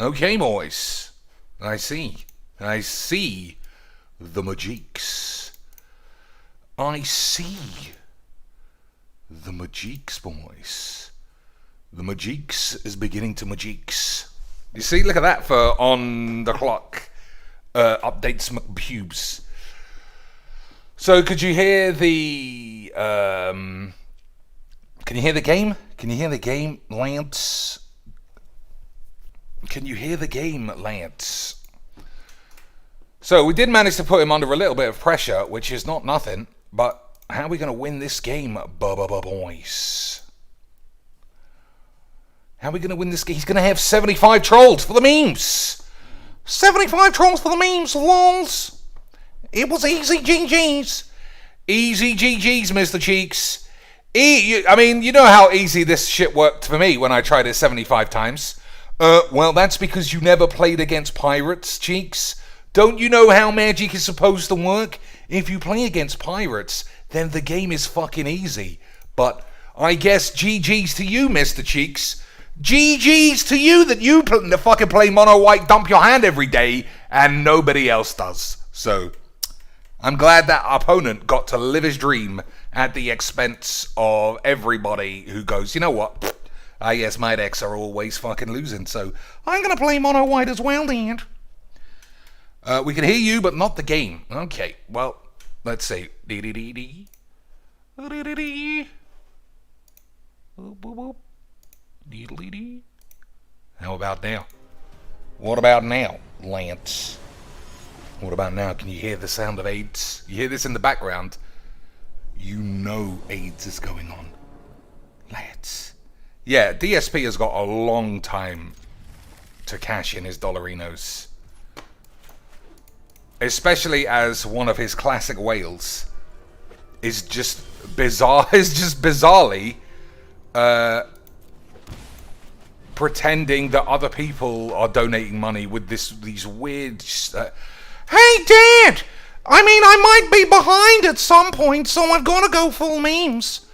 Okay, boys. I see the Majiks. I see the Majiks, boys. The Majiks is beginning to Majiks. You see, look at that for on the clock. Updates McPubes. So, could you hear the? Can you hear the game? Can you hear the game, Lance? Can you hear the game, Lance? So, we did manage to put him under a little bit of pressure, which is not nothing. But how are we going to win this game, boys? How are we going to win this game? He's going to have 75 trolls for the memes. 75 trolls for the memes, lols. It was easy GG's. Easy GG's, Mr. Cheeks. I mean, you know how easy this shit worked for me when I tried it 75 times. Well, that's because you never played against pirates, Cheeks. Don't you know how magic is supposed to work? If you play against pirates, then the game is fucking easy. But I guess GG's to you, Mr. Cheeks. GG's to you that you fucking play mono white dump your hand every day and nobody else does. So, I'm glad that opponent got to live his dream at the expense of everybody who goes, you know what? I guess my decks are always fucking losing, so I'm going to play mono white as well, Dad. We can hear you, but not the game. Okay, well, let's see. Dee-dee-dee-dee. Dee-dee-dee-dee. Boop-boop-boop. Dee-dee-dee. How about now? What about now, Lance? What about now? Can you hear the sound of AIDS? You hear this in the background? You know AIDS is going on. Lance. Yeah, DSP has got a long time to cash in his dollarinos. Especially as one of his classic whales is just bizarre, is just bizarrely pretending that other people are donating money with these weird... Hey, Dad! I mean, I might be behind at some point, so I've got to go full memes.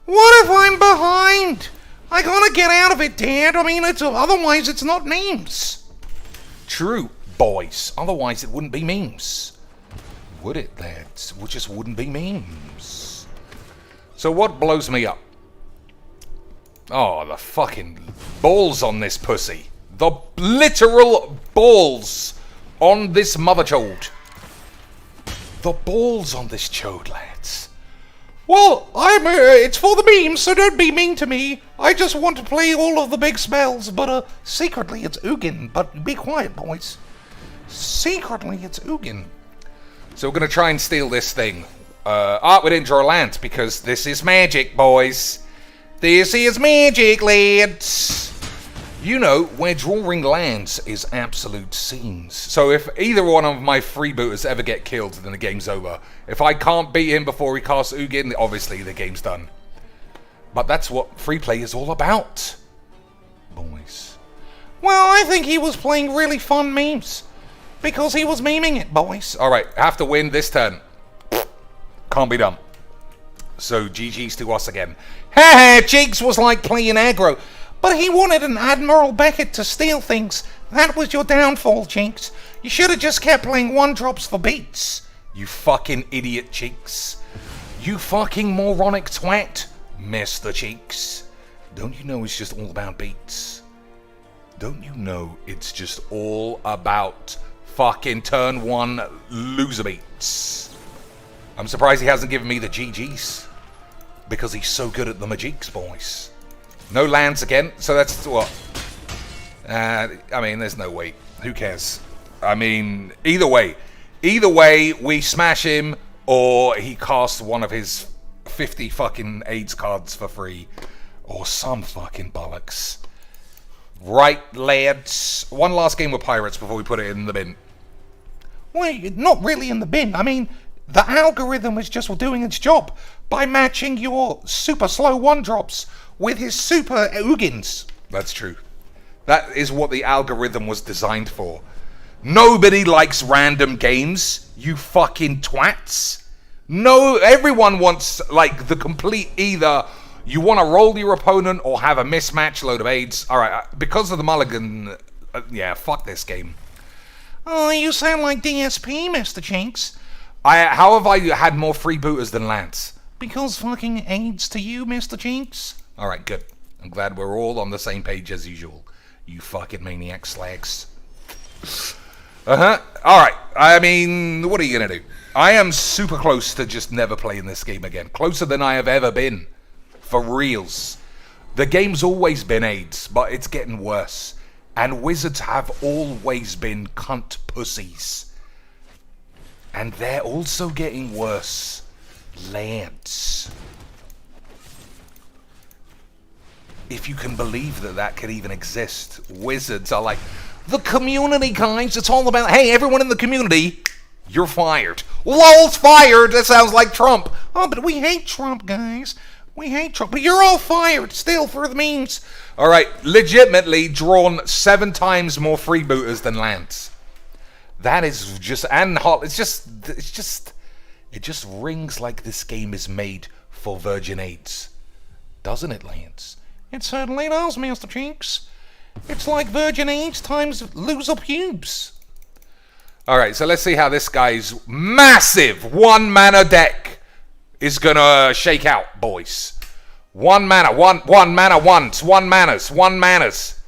What if I'm behind? I gotta get out of it, Dad. I mean, otherwise it's not memes. True, boys. Otherwise it wouldn't be memes. Would it, lads? It just wouldn't be memes. So what blows me up? Oh, the fucking balls on this pussy. The literal balls on this mother chode. The balls on this chode, lads. Well, it's for the memes, so don't be mean to me. I just want to play all of the big spells, but secretly it's Ugin. But be quiet, boys. Secretly it's Ugin. So we're going to try and steal this thing. We didn't draw land because this is magic, boys. This is magic, lads. You know, where drawing lands is absolute scenes. So if either one of my freebooters ever get killed, then the game's over. If I can't beat him before he casts Ugin, obviously the game's done. But that's what free play is all about, boys. Well, I think he was playing really fun memes. Because he was memeing it, boys. Alright, have to win this turn. Can't be done. So GG's to us again. Ha! Cheeks was like playing aggro. But he wanted an Admiral Beckett to steal things. That was your downfall, Cheeks. You should have just kept playing 1-drops for beats. You fucking idiot, Cheeks. You fucking moronic twat, Mr. Cheeks. Don't you know it's just all about beats? Don't you know it's just all about fucking turn 1 loser beats? I'm surprised he hasn't given me the GG's. Because he's so good at the Majiks, boys. No lands again, so that's what? I mean, there's no way. Who cares? I mean, either way, we smash him, or he casts one of his 50 fucking AIDS cards for free, or some fucking bollocks. Right, lads. One last game with pirates before we put it in the bin. Well, not really in the bin. I mean, the algorithm is just doing its job by matching your super slow 1-drops with his super Ugins. That's true. That is what the algorithm was designed for. Nobody likes random games, you fucking twats. No, everyone wants, like, the complete either you want to roll your opponent or have a mismatch load of AIDS. Alright, because of the mulligan Yeah, fuck this game. Oh, you sound like DSP, Mr. Jinx. How have I had more freebooters than Lance? Because fucking AIDS to you, Mr. Jinx. Alright, good. I'm glad we're all on the same page as usual. You fucking maniac slags. Alright, I mean, what are you gonna do? I am super close to just never playing this game again. Closer than I have ever been. For reals. The game's always been AIDS, but it's getting worse. And Wizards have always been cunt pussies. And they're also getting worse. Lads. If you can believe that that could even exist. Wizards are like, the community, guys. It's all about, hey, everyone in the community, you're fired. LOL's fired. That sounds like Trump. Oh, but we hate Trump, guys. We hate Trump. But you're all fired still for the memes. All right, legitimately drawn 7 times more freebooters than Lance. That is just, and hot. It just rings like this game is made for Virgin AIDS. Doesn't it, Lance? It certainly does, Mr. Jinx. It's like Virgin AIDS times loser pubes. Alright, so let's see how this guy's massive 1 mana deck is gonna shake out, boys. 1 mana, one mana once, 1 manas, 1 manas.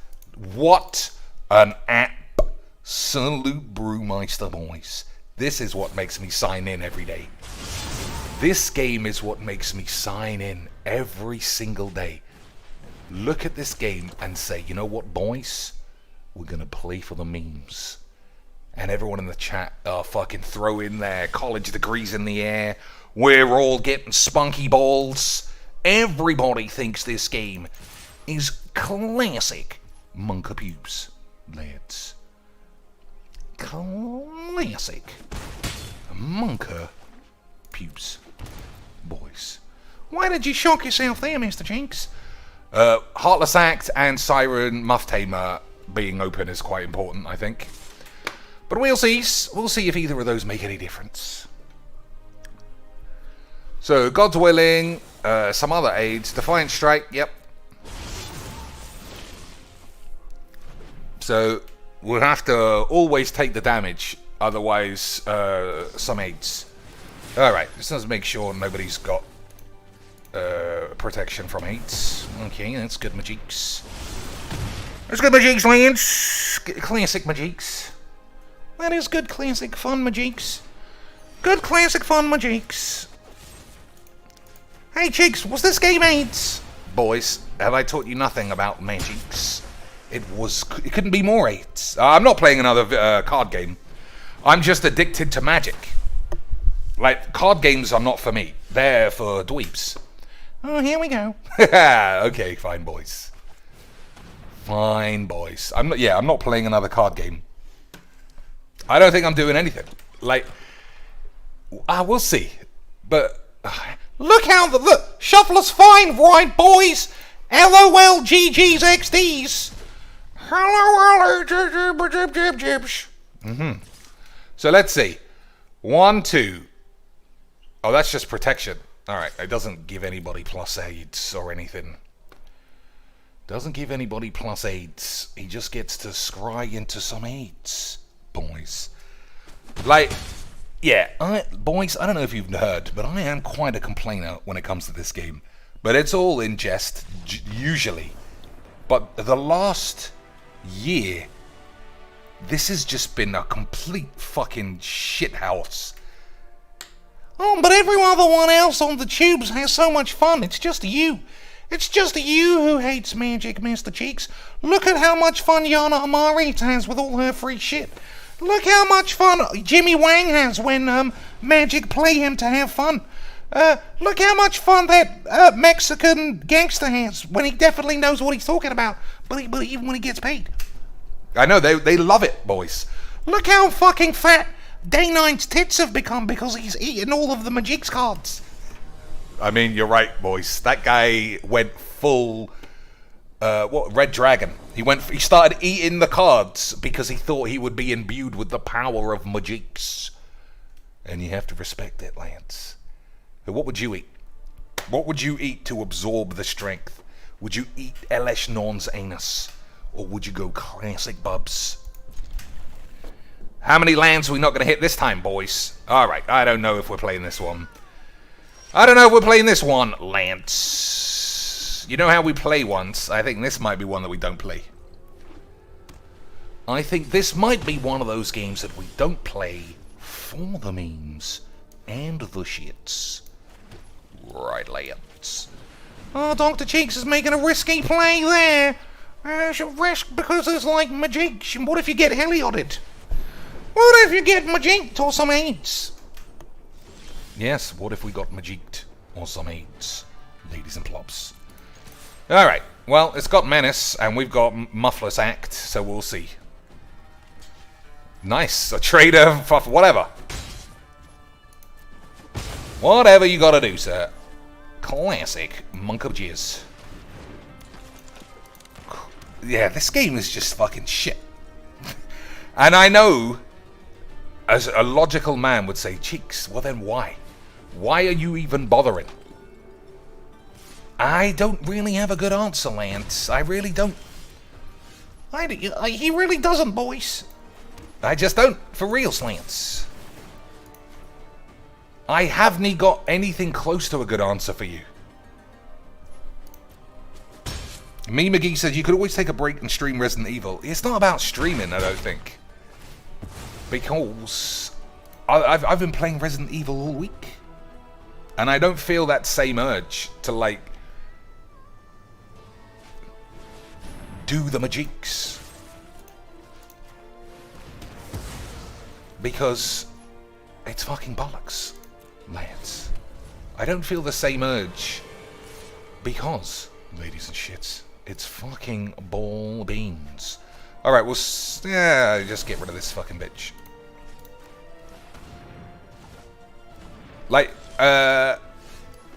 What an absolute brewmeister, boys. This is what makes me sign in every day. This game is what makes me sign in every single day. Look at this game and say, you know what, boys? We're gonna play for the memes. And everyone in the chat fucking throw in their college degrees in the air. We're all getting spunky balls. Everybody thinks this game is classic Monka Pubes, lads. Classic Monka Pubes, boys. Why did you shock yourself there, Mr. Jinx? Heartless Act and Siren Muff Tamer being open is quite important, I think. But we'll see. We'll see if either of those make any difference. So, God's Willing, some other aids. Defiant Strike, yep. So, we'll have to always take the damage. Otherwise, some aids. Alright, just let's make sure nobody's got protection from aids. Okay, that's good Majiks. That's good Majiks, Lance. Classic Majiks. That is good classic fun Majiks. Good classic fun Majiks. Hey chicks, was this game AIDS? Boys, have I taught you nothing about Magics? It couldn't be more AIDS. I'm not playing another card game. I'm just addicted to Magic. Like, card games are not for me. They're for dweebs. Oh, here we go. Okay, fine, boys. Fine, boys. I'm not playing another card game. I don't think I'm doing anything. Like, we'll see. But look how look, Shuffler's fine, right, boys? LOL GG's XDs. So let's see. 1, 2. Oh, that's just protection. Alright, it doesn't give anybody plus aids or anything. Doesn't give anybody plus aids. He just gets to scry into some aids, boys. Like, yeah, boys, I don't know if you've heard, but I am quite a complainer when it comes to this game. But it's all in jest, usually. But the last year, this has just been a complete fucking shithouse. Oh, but everyone else on the tubes has so much fun. It's just you. It's just you who hates Magic, Mr. Cheeks. Look at how much fun Yana Amari has with all her free shit. Look how much fun Jimmy Wang has when Magic play him to have fun. Look how much fun that Mexican gangster has when he definitely knows what he's talking about, but even when he gets paid. I know, they love it, boys. Look how fucking fat Day9's tits have become because he's eaten all of the Magic's cards. I mean, you're right, boys. That guy went full, Red Dragon. He started eating the cards because he thought he would be imbued with the power of Magics. And you have to respect it, Lance. What would you eat? What would you eat to absorb the strength? Would you eat Elesh Norn's anus? Or would you go classic, bubs? How many lands are we not going to hit this time, boys? Alright, I don't know if we're playing this one. Lance. You know how we play once? I think this might be one that we don't play. I think this might be one of those games that we don't play for the memes and the shits. Right, Lance. Oh, Dr. Cheeks is making a risky play there. Should risk because there's like magic. What if you get Helioded? What if you get magicked or some AIDS? Yes, what if we got magicked or some AIDS, ladies and plops? Alright, well, it's got Menace, and we've got Muffless Act, so we'll see. Nice, a trader, whatever. Whatever you gotta do, sir. Classic Monk of Jizz. Yeah, this game is just fucking shit. And I know, as a logical man would say, Cheeks, well then why? Why are you even bothering? I don't really have a good answer, Lance. I really don't. He really doesn't, boys. I just don't. For real, Lance. I haven't got anything close to a good answer for you. Me McGee said you could always take a break and stream Resident Evil. It's not about streaming, I don't think. Because I've been playing Resident Evil all week. And I don't feel that same urge to, like, do the magics. Because it's fucking bollocks, Lance. I don't feel the same urge. Because, ladies and shits, it's fucking ball beans. Alright, we'll just get rid of this fucking bitch. Like,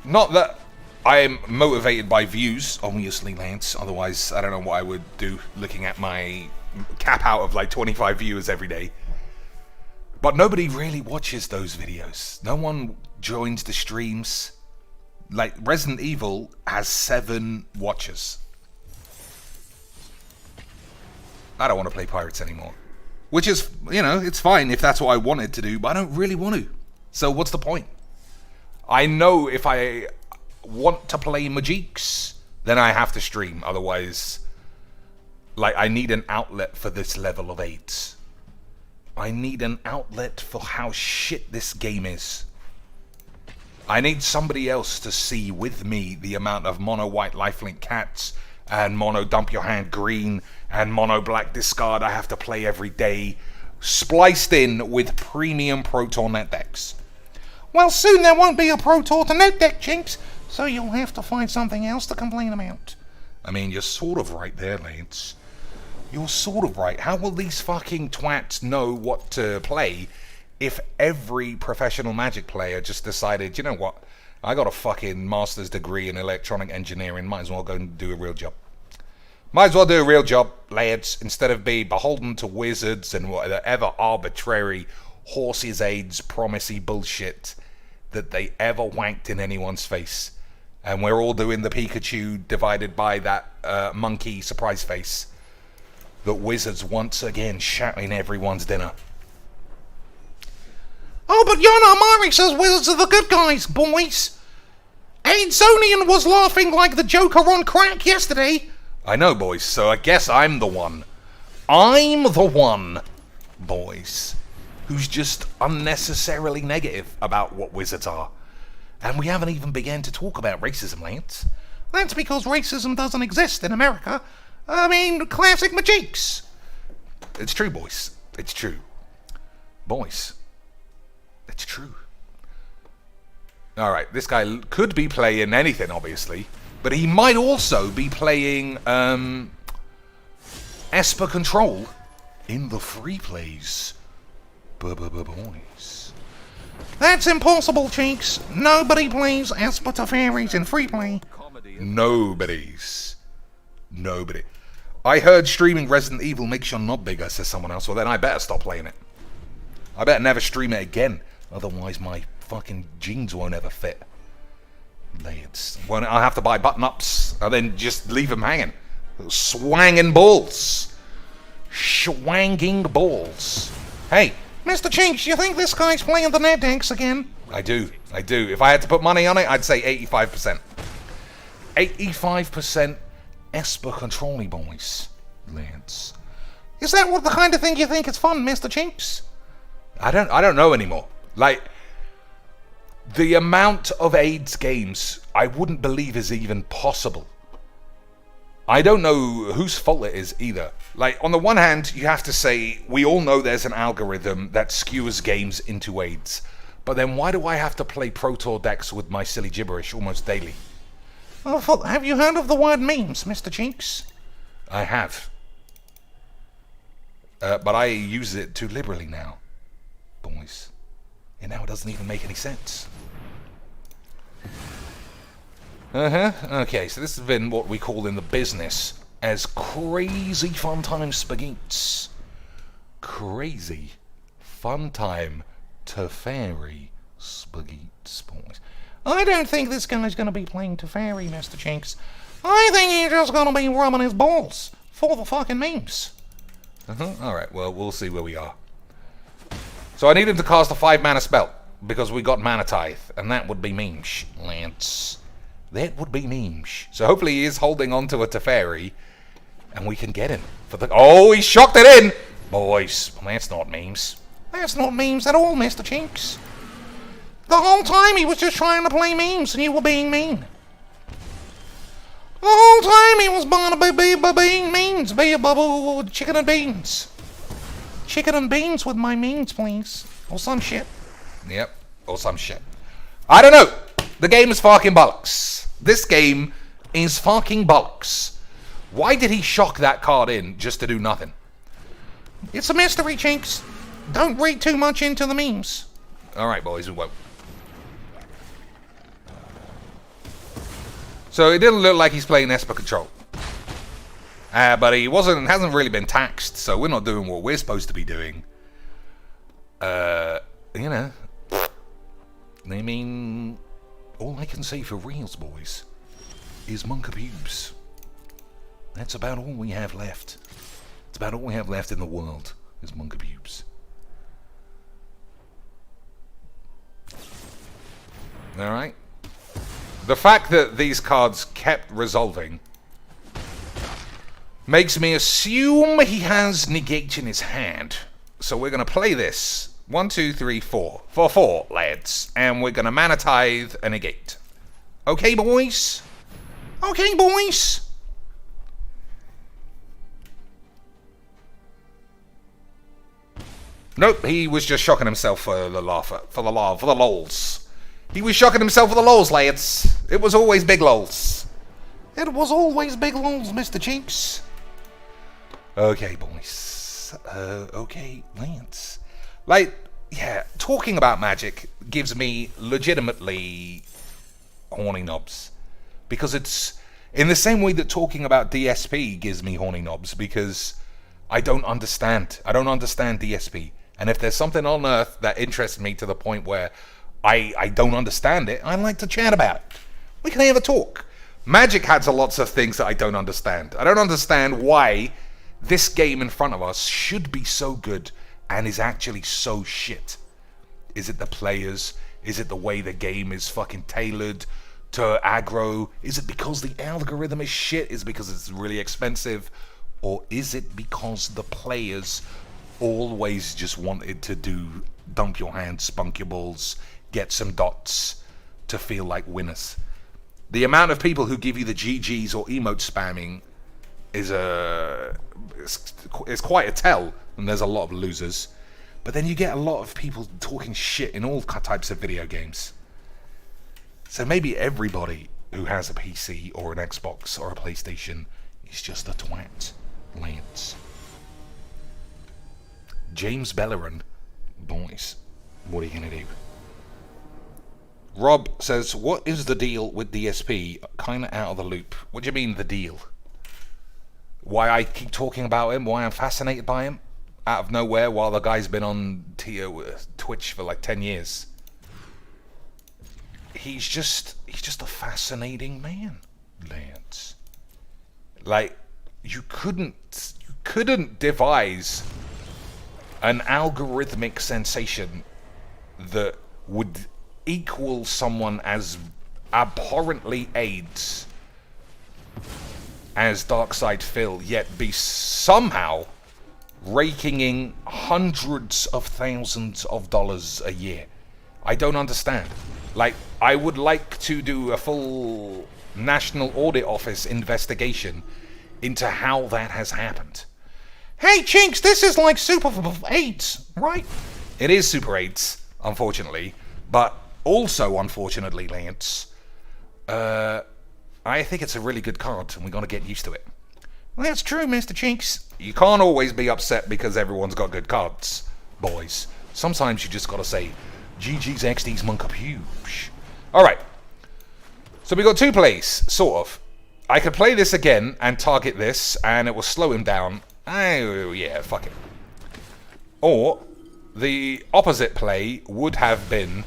not that I am motivated by views, obviously, Lance. Otherwise, I don't know what I would do looking at my cap out of like 25 viewers every day. But nobody really watches those videos. No one joins the streams. Like, Resident Evil has 7 watchers. I don't want to play Pirates anymore. Which is, you know, it's fine if that's what I wanted to do, but I don't really want to. So what's the point? I know if I want to play Magiques, then I have to stream. Otherwise, like, I need an outlet for this level of AIDS. I need an outlet for how shit this game is. I need somebody else to see with me the amount of mono white lifelink cats and mono dump your hand green and mono black discard I have to play every day, spliced in with premium Pro Tour net decks. Well, soon there won't be a Pro Tour to net deck, Jinx, so you'll have to find something else to complain about. I mean, you're sort of right there, Lance. You're sort of right. How will these fucking twats know what to play if every professional Magic player just decided, you know what, I got a fucking master's degree in electronic engineering, might as well go and do a real job. Might as well do a real job, lads, instead of be beholden to wizards and whatever arbitrary horses aids promisey bullshit that they ever wanked in anyone's face. And we're all doing the Pikachu divided by that monkey surprise face that wizards once again shattering everyone's dinner. Oh, but Yana Amari says wizards are the good guys, boys. Aidsonian was laughing like the Joker on crack yesterday. I know, boys, so I guess I'm the one. I'm the one, boys, who's just unnecessarily negative about what wizards are. And we haven't even begun to talk about racism, Lance. That's because racism doesn't exist in America. I mean, classic Magiques. It's true, boys. It's true. Boys. It's true. Alright, this guy could be playing anything, obviously. But he might also be playing Esper Control in the free plays. Boys. That's impossible, Cheeks. Nobody plays Esper Teferis in free play. Nobody. I heard streaming Resident Evil makes your knob bigger, says someone else. Well, then I better stop playing it. I better never stream it again. Otherwise, my fucking jeans won't ever fit. Lads. Well, I'll have to buy button-ups and then just leave them hanging. Swanging balls. Swanging balls. Hey, Mr. Chinks, you think this guy's playing the NetX again? I do. If I had to put money on it, I'd say 85%. 85% Esper controlling boys, lads. Is that what the kind of thing you think is fun, Mr. Chinks? I don't know anymore. Like, the amount of AIDS games I wouldn't believe is even possible. I don't know whose fault it is either. Like, on the one hand, you have to say, we all know there's an algorithm that skews games into AIDS. But then why do I have to play Pro Tour decks with my silly gibberish almost daily? Oh, have you heard of the word memes, Mr. Chinks? I have. But I use it too liberally now, boys. And now it doesn't even make any sense. Okay, so this has been what we call in the business as crazy fun time spaghettis. Crazy fun time Teferi spaghettis, boys. I don't think this guy's going to be playing Teferi, Mr. Chinks. I think he's just going to be rubbing his balls for the fucking memes. Alright, well, we'll see where we are. So I need him to cast a 5-mana spell, because we got Mana Tithe, and that would be memes, Lance. That would be memes. So hopefully he is holding on to a Teferi, and we can get him. For the oh, he shocked it in! Boys, that's not memes. That's not memes at all, Mr. Chinks. The whole time he was just trying to play memes, and you were being mean. The whole time he was being means. Chicken and beans. Chicken and beans with my means, please. Or some shit. Yep, or some shit. I don't know. The game is fucking bollocks. This game is fucking bollocks. Why did he shock that card in just to do nothing? It's a mystery, Chinks. Don't read too much into the memes. Alright, boys, we won't. So it didn't look like he's playing Esper Control. But he hasn't really been taxed, so we're not doing what we're supposed to be doing. You know. I mean, all I can say for reals, boys, is Monka Pubes. That's about all we have left. It's about all we have left in the world, is Monka Pubes. Alright. The fact that these cards kept resolving makes me assume he has negate in his hand. So we're going to play this. 1, 2, 3, 4. For 4, lads. And we're going to Mana Tithe a negate. Okay, boys? Okay, boys? Nope, he was just shocking himself for the lols. He was shocking himself for the lols, lads. It was always big lols. It was always big lols, Mr. Chinks. Okay, boys. Okay, Lance. Like, yeah, talking about Magic gives me legitimately horny knobs. Because it's in the same way that talking about DSP gives me horny knobs, because I don't understand. I don't understand DSP. And if there's something on Earth that interests me to the point where I don't understand it, I like to chat about it. We can have a talk. Magic has lots of things that I don't understand. I don't understand why this game in front of us should be so good and is actually so shit. Is it the players? Is it the way the game is fucking tailored to aggro? Is it because the algorithm is shit? Is it because it's really expensive? Or is it because the players always just wanted to do dump your hand, spunk your balls, get some dots to feel like winners? The amount of people who give you the GGs or emote spamming is quite a tell, and there's a lot of losers. But then you get a lot of people talking shit in all types of video games. So maybe everybody who has a PC or an Xbox or a PlayStation is just a twat. Lance. James Bellerin. Boys, what are you gonna do? Rob says, what is the deal with DSP? Kinda out of the loop. What do you mean, the deal? Why I keep talking about him? Why I'm fascinated by him? Out of nowhere, while the guy's been on Twitch for like 10 years. He's just a fascinating man, Lance. Like, you couldn't devise an algorithmic sensation that would equal someone as abhorrently AIDS as Darkside Phil, yet be somehow raking in hundreds of thousands of dollars a year. I don't understand. Like, I would like to do a full National Audit Office investigation into how that has happened. Hey, Chinks, this is like Super AIDS, right? It is Super 8, unfortunately, but also, unfortunately, Lance, I think it's a really good card, and we're going to get used to it. Well, that's true, Mr. Chinks. You can't always be upset because everyone's got good cards, boys. Sometimes you just got to say, GG's XD's Monkapuge. Alright, so we got two plays, sort of. I could play this again and target this, and it will slow him down. Oh, yeah, fuck it. Or, the opposite play would have been...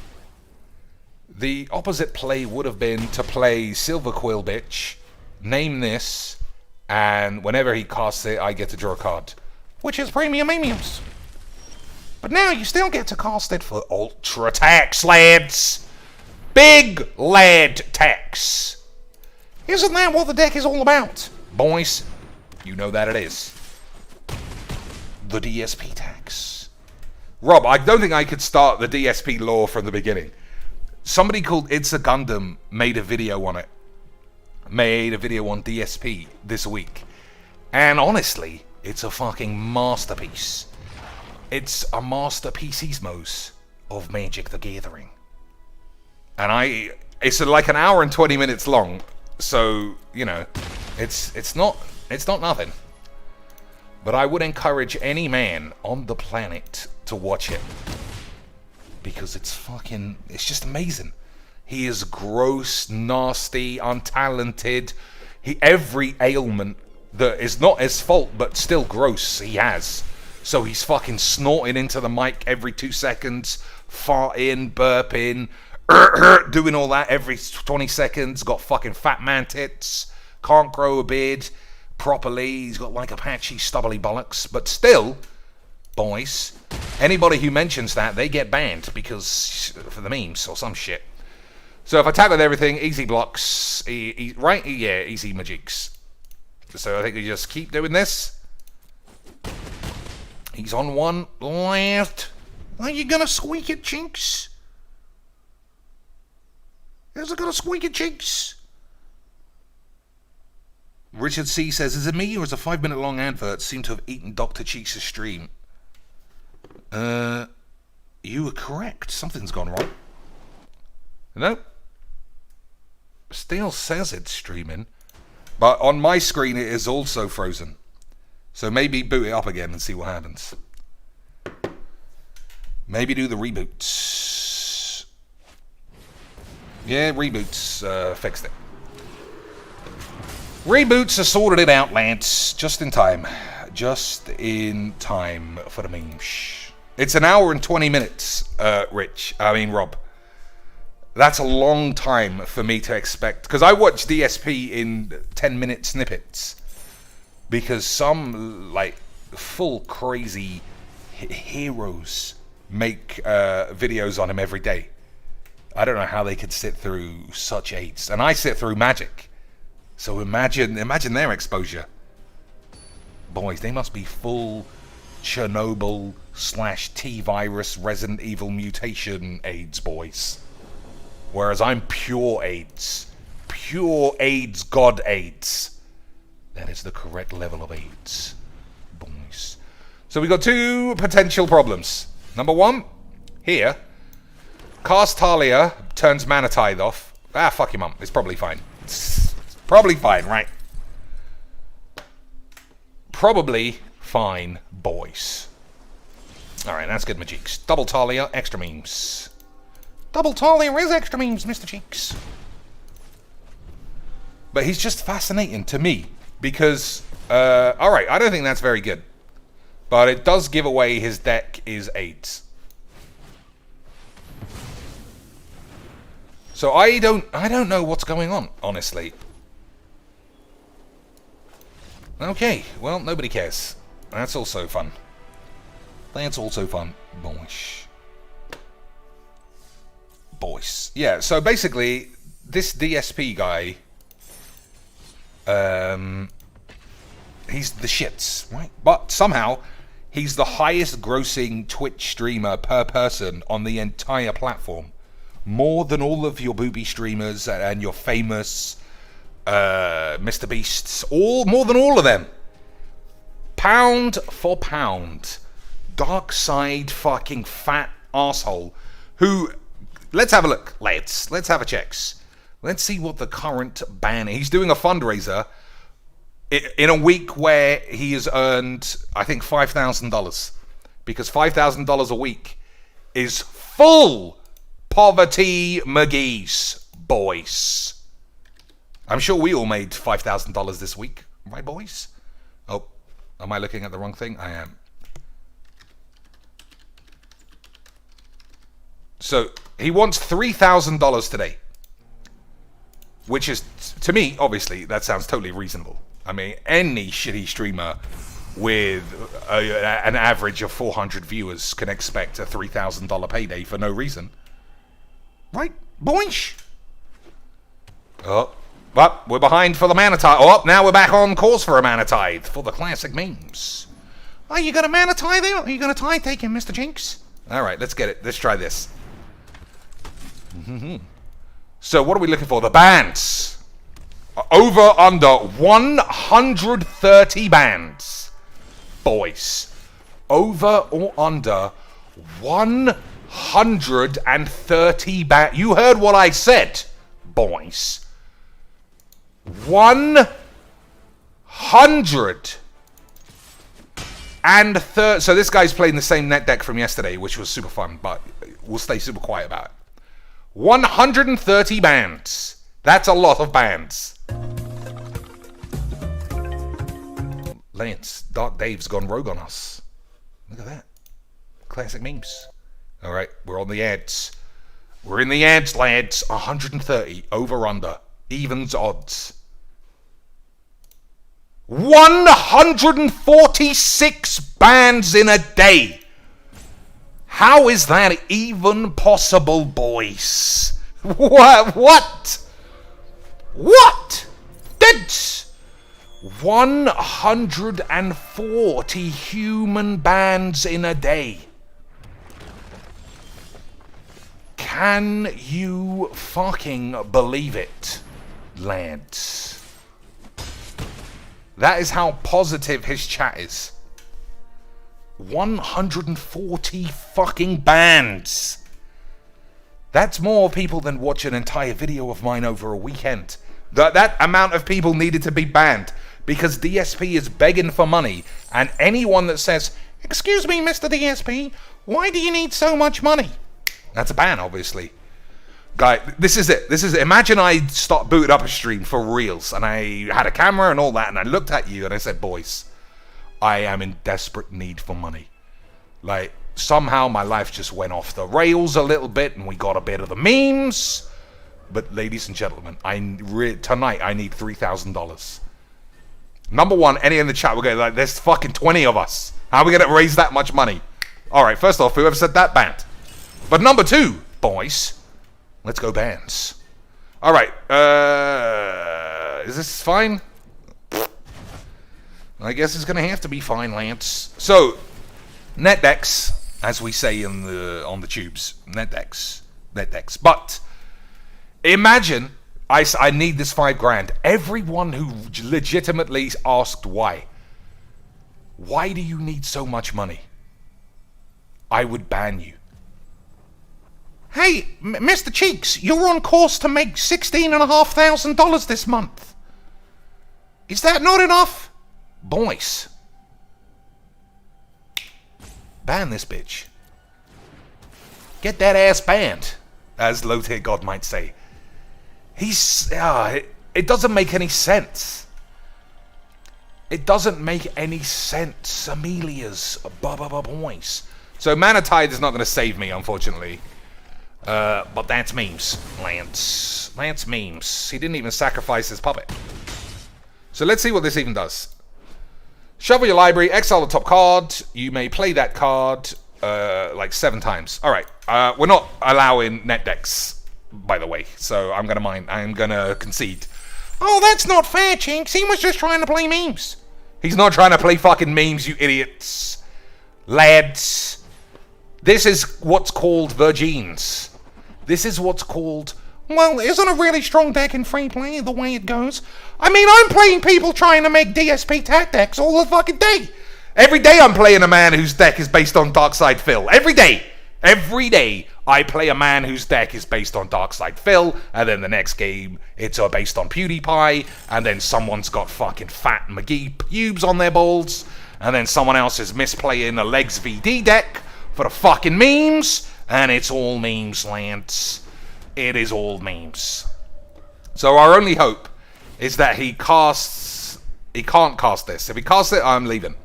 The opposite play would have been to play Silver Quill Bitch, name this, and whenever he casts it, I get to draw a card. Which is premium. But now you still get to cast it for Ultra Tax, lads! Big lad tax! Isn't that what the deck is all about? Boys, you know that it is. The DSP tax. Rob, I don't think I could start the DSP lore from the beginning. Somebody called It's a Gundam made a video on it. Made a video on DSP this week. And honestly, it's a fucking masterpiece. It's a masterpiece-ismos of Magic the Gathering. And it's like an hour and 20 minutes long. So, you know, it's not nothing. But I would encourage any man on the planet to watch it. Because it's just amazing. He is gross, nasty, untalented. Every ailment that is not his fault, but still gross, he has. So he's fucking snorting into the mic every 2 seconds, farting, burping, doing all that every 20 seconds. Got fucking fat man tits, can't grow a beard properly. He's got like Apache stubbly bollocks, but still, boys, anybody who mentions that, they get banned because for the memes or some shit. So if I attack with everything, easy blocks, right? Yeah, easy magics. So I think we just keep doing this. He's on one left. Are you gonna squeak it, Chinks? Is it gonna squeak it, Chinks? Richard C says, is it me or is a 5-minute long advert seem to have eaten Dr. Cheeks' stream? You were correct. Something's gone wrong. Nope. Still says it's streaming. But on my screen it is also frozen. So maybe boot it up again and see what happens. Maybe do the reboots. Yeah, reboots fixed it. Reboots have sorted it out, Lance. Just in time. Just in time for the memes. It's an hour and 20 minutes, Rob. That's a long time for me to expect. Because I watch DSP in 10-minute snippets. Because some, like, full crazy heroes make videos on him every day. I don't know how they could sit through such AIDS. And I sit through Magic. So imagine their exposure. Boys, they must be full Chernobyl / T-virus Resident Evil mutation AIDS, boys. Whereas I'm pure AIDS. Pure AIDS, God AIDS. That is the correct level of AIDS, boys. So we got two potential problems. Number one, here, cast Talia turns Mana Tithe off. Ah, fuck him up. It's probably fine. It's probably fine, right? Probably fine, boys. Alright, that's good, Majiks. Double Talia, extra memes. Double Talia is extra memes, Mr. Cheeks. But he's just fascinating to me. Because, alright, I don't think that's very good. But it does give away his deck is AIDS. So I don't know what's going on, honestly. Okay, well, nobody cares. That's also fun. That's also fun. Boys. Yeah, so basically, this DSP guy, he's the shits, right? But somehow, he's the highest grossing Twitch streamer per person on the entire platform. More than all of your booby streamers and your famous Mr. Beasts. More than all of them. Pound for pound. Dark side fucking fat asshole. Who, let's have a look, lads. Let's have a checks. Let's see what the current ban. He's doing a fundraiser in a week where he has earned, I think, $5,000. Because $5,000 a week is full poverty McGee's, boys. I'm sure we all made $5,000 this week, right, boys? Oh, am I looking at the wrong thing? I am. So, he wants $3,000 today. Which is, to me, obviously, that sounds totally reasonable. I mean, any shitty streamer with an average of 400 viewers can expect a $3,000 payday for no reason. Right, boys? Oh, but we're behind for the mana tithe. Oh, now we're back on course for a mana tithe for the classic memes. Are you got a mana tithe there? Are you got a tithe taken, Mr. Jinx? All right, let's get it. Let's try this. So what are we looking for? The bands. Over, under 130 bands. Boys. Over or under 130 bands. You heard what I said, boys. 130. So this guy's playing the same net deck from yesterday, which was super fun, but we'll stay super quiet about it. 130 bands. That's a lot of bands. Lance, Dark Dave's gone rogue on us. Look at that. Classic memes. All right, we're on the ads. We're in the ads, lads. 130. Over, under. Evens, odds. 146 bands in a day. How is that even possible, boys? What? That's 140 human bands in a day. Can you fucking believe it, lads? That is how positive his chat is. 140 fucking bands. That's more people than watch an entire video of mine over a weekend. That amount of people needed to be banned because DSP is begging for money, and anyone that says, "Excuse me, Mr. DSP, why do you need so much money?" That's a ban, obviously. Guy, this is it. Imagine I booted up a stream for reals, and I had a camera and all that, and I looked at you and I said, boys, I am in desperate need for money. Like, somehow my life just went off the rails a little bit, and we got a bit of the memes. But ladies and gentlemen, tonight I need $3,000. Number one, any in the chat will go like, there's fucking 20 of us. How are we going to raise that much money? All right, first off, whoever said that, banned. But number two, boys, let's go bands. All right, is this fine? I guess it's going to have to be fine, Lance. So, net decks, as we say on the tubes, net decks. But imagine I need this $5,000. Everyone who legitimately asked why. Why do you need so much money? I would ban you. Hey, Mr. Cheeks, you're on course to make $16,500 this month. Is that not enough? Boys. Ban this bitch. Get that ass banned, as Low Tier God might say. It doesn't make any sense. It doesn't make any sense. Amelia's boys. So Mana Tide is not going to save me, unfortunately. But that's memes, Lance. Lance memes. He didn't even sacrifice his puppet. So let's see what this even does. Shuffle your library, exile the top card. You may play that card like 7 times. All right. We're not allowing net decks, by the way. So I'm gonna concede. Oh, that's not fair, Chinks. He was just trying to play memes. He's not trying to play fucking memes, you idiots. Lads. This is what's called Virgins. This is what's called... Well, isn't a really strong deck in free play the way it goes? I mean, I'm playing people trying to make DSP tac decks all the fucking day. Every day I'm playing a man whose deck is based on Darkside Phil. Every day. Every day I play a man whose deck is based on Darkside Phil, and then the next game it's based on PewDiePie, and then someone's got fucking Fat McGee pubes on their balls, and then someone else is misplaying a Legs VD deck for the fucking memes, and it's all memes, Lance. It is all memes. So our only hope is that he can't cast this. If he casts it, I'm leaving.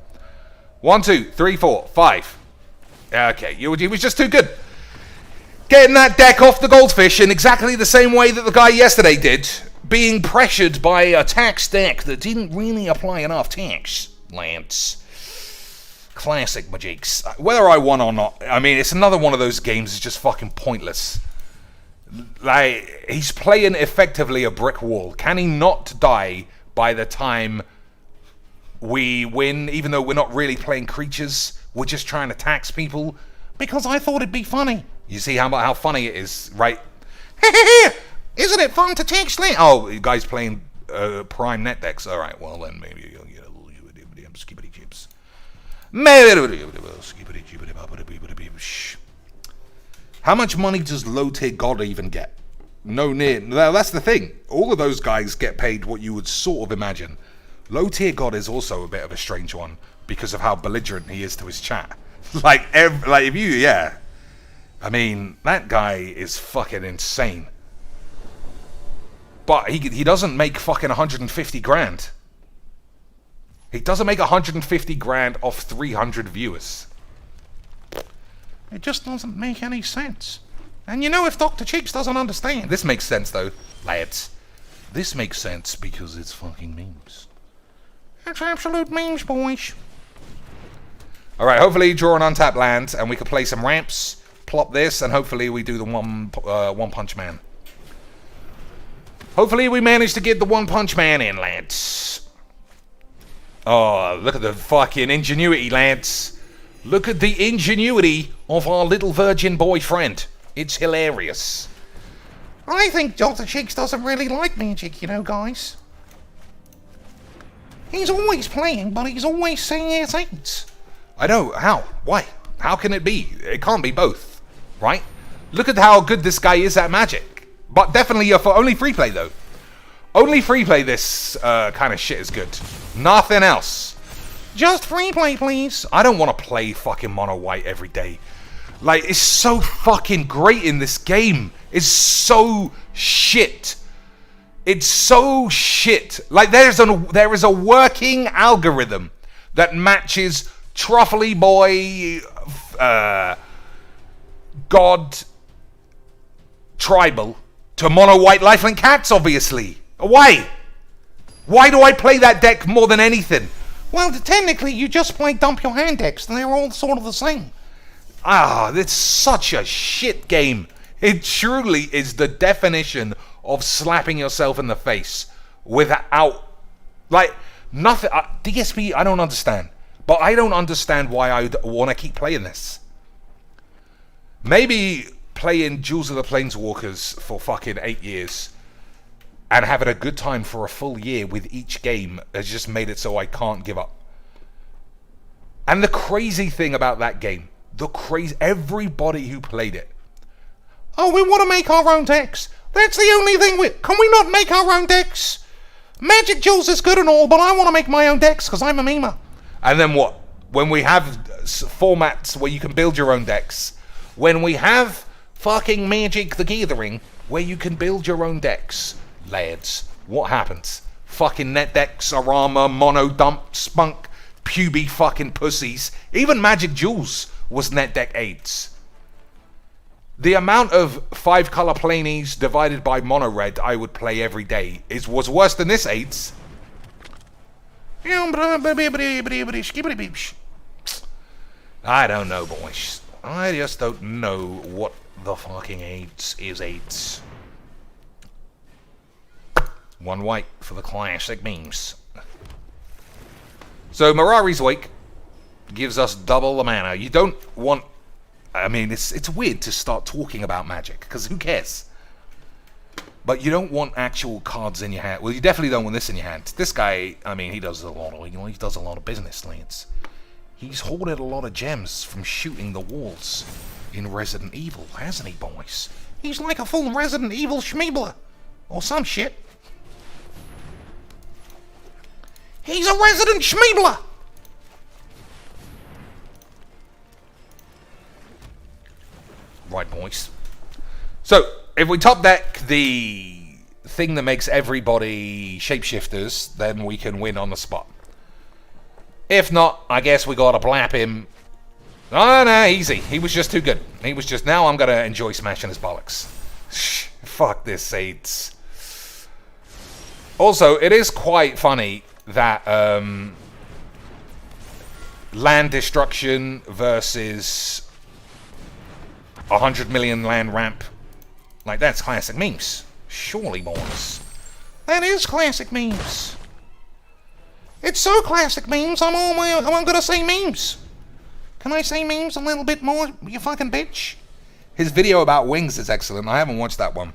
1, 2, 3, 4, 5. Okay, he was just too good. Getting that deck off the goldfish in exactly the same way that the guy yesterday did. Being pressured by a tax deck that didn't really apply enough tax, Lance. Classic Majiks. Whether I won or not, I mean, it's another one of those games that's just fucking pointless. Like, he's playing effectively a brick wall. Can he not die by the time we win, even though we're not really playing creatures? We're just trying to tax people? Because I thought it'd be funny. You see how funny it is, right? Isn't it fun to tax land? Oh, you guys playing prime net decks. All right, well then maybe you'll get a little skibbity chips. How much money does low tier God even get? No near. Well, that's the thing. All of those guys get paid what you would sort of imagine. Low tier God is also a bit of a strange one because of how belligerent he is to his chat. like if you, yeah. I mean, that guy is fucking insane. But he doesn't make fucking 150 grand. He doesn't make 150 grand off 300 viewers. It just doesn't make any sense. And you know, if Dr. Cheeks doesn't understand... This makes sense, though, lads. This makes sense because it's fucking memes. It's absolute memes, boys. Alright, hopefully you draw an untapped land and we can play some ramps, plop this, and hopefully we do the one punch man. Hopefully we manage to get the one punch man in, lads. Oh, look at the fucking ingenuity, lads. Look at the ingenuity of our little virgin boyfriend. It's hilarious. I think Dr. Cheeks doesn't really like magic, you know, guys. He's always playing, but he's always saying it's eights. I know. How? Why? How can it be? It can't be both, right? Look at how good this guy is at magic. But definitely for only free play, though. Only free play this kind of shit is good. Nothing else. Just free play, please. I don't want to play fucking mono white every day. Like, it's so fucking great in this game. It's so shit. It's so shit. Like, there is a working algorithm that matches Truffly Boy, God, Tribal to mono white lifelink cats, obviously. Why? Why do I play that deck more than anything? Well, technically, you just play dump your hand decks, and they're all sort of the same. Ah, it's such a shit game. It truly is the definition of slapping yourself in the face without, like, nothing. DSP, I don't understand. But I don't understand why I want to keep playing this. Maybe playing Jewels of the Planeswalkers for fucking 8 years and having a good time for a full year with each game has just made it so I can't give up. And the crazy thing about that game, everybody who played it. Oh, we want to make our own decks. That's the only thing can we not make our own decks? Magic Jewels is good and all, but I want to make my own decks because I'm a memer. And then what? When we have formats where you can build your own decks, when we have fucking Magic the Gathering where you can build your own decks, lads, what happens? Fucking net decks, Arama, Mono Dump, Spunk, puby fucking pussies. Even Magic Jewels was net deck 8s. The amount of 5-color planies divided by mono red I would play every day was worse than this 8s. I don't know, boys. I just don't know what the fucking AIDS is AIDS. One white for the classic memes. So Mirari's Wake gives us double the mana. You don't want... I mean, it's weird to start talking about Magic, because who cares? But you don't want actual cards in your hand. Well, you definitely don't want this in your hand. This guy, I mean, he does a lot of business, Lance. He's hoarded a lot of gems from shooting the walls in Resident Evil, hasn't he, boys? He's like a full Resident Evil schmeebler. Or some shit. He's a resident schmeebler! Right, boys. So, if we top deck the thing that makes everybody shapeshifters, then we can win on the spot. If not, I guess we gotta blap him. Oh, no, easy. He was just too good. He was just... Now I'm gonna enjoy smashing his bollocks. Fuck this, AIDS. Also, it is quite funny that land destruction versus 100 million land ramp. Like, that's classic memes. Surely, boys. That is classic memes. It's so classic memes, I'm gonna say memes. Can I say memes a little bit more, you fucking bitch? His video about Wings is excellent. I haven't watched that one.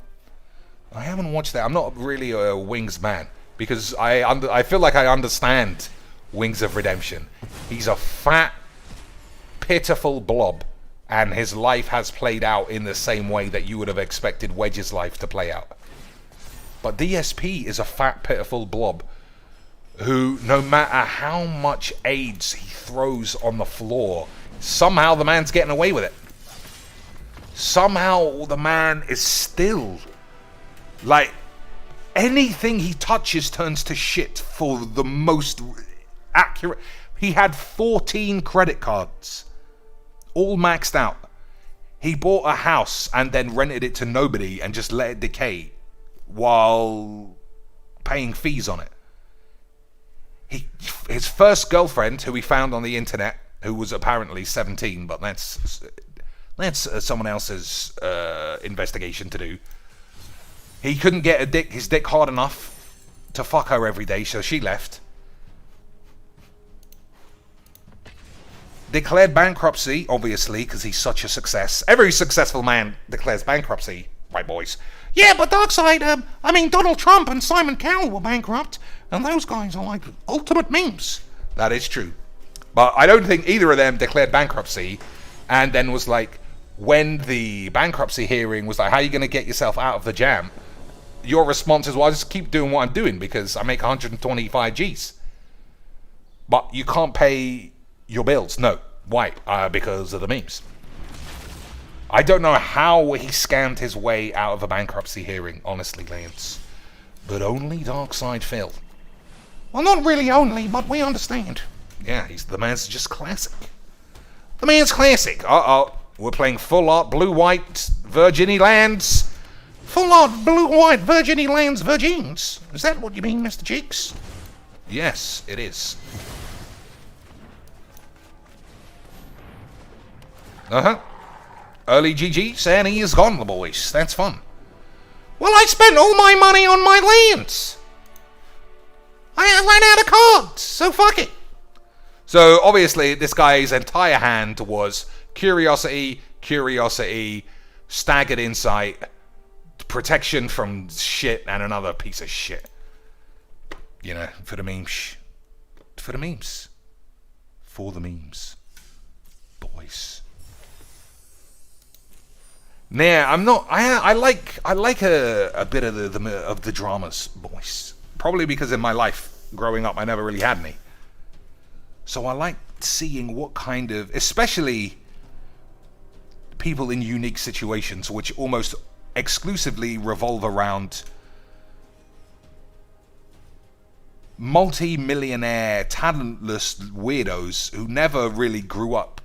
I haven't watched that. I'm not really a Wings man, because I feel like I understand Wings of Redemption. He's a fat, pitiful blob, and his life has played out in the same way that you would have expected Wedge's life to play out. But DSP is a fat, pitiful blob who, no matter how much AIDS he throws on the floor, somehow the man's getting away with it. Somehow the man is still, like, anything he touches turns to shit for the most accurate. He had 14 credit cards, all maxed out. He bought a house and then rented it to nobody and just let it decay while paying fees on it. His first girlfriend, who he found on the internet, who was apparently 17, but that's someone else's investigation to do. He couldn't get his dick hard enough to fuck her every day, so she left. Declared bankruptcy, obviously, because he's such a success. Every successful man declares bankruptcy, right, boys? Yeah, but Darkseid, Donald Trump and Simon Cowell were bankrupt, and those guys are like ultimate memes. That is true. But I don't think either of them declared bankruptcy, and then was like, when the bankruptcy hearing was like, how are you going to get yourself out of the jam? Your response is, well, I just keep doing what I'm doing because I make 125 Gs. But you can't pay your bills. No. Why? Because of the memes. I don't know how he scammed his way out of a bankruptcy hearing, honestly, Lance. But only Darkseid Phil. Well, not really only, but we understand. Yeah, the man's just classic. The man's classic. Uh-oh. We're playing full art, blue-white, Virginie lands. Full art, blue-white, Virginie lands, virgins. Is that what you mean, Mr. Cheeks? Yes, it is. Uh-huh. Early GG, and he is gone, the boys. That's fun. Well, I spent all my money on my lands. I ran out of cards, so fuck it. So, obviously, this guy's entire hand was curiosity, staggered insight, protection from shit, and another piece of shit. You know, for the memes. For the memes. For the memes. Boys. Nah, I'm not. I like a bit of the dramas, boys. Probably because in my life growing up, I never really had any. So I like seeing what kind of, especially people in unique situations, which almost exclusively revolve around multi-millionaire, talentless weirdos who never really grew up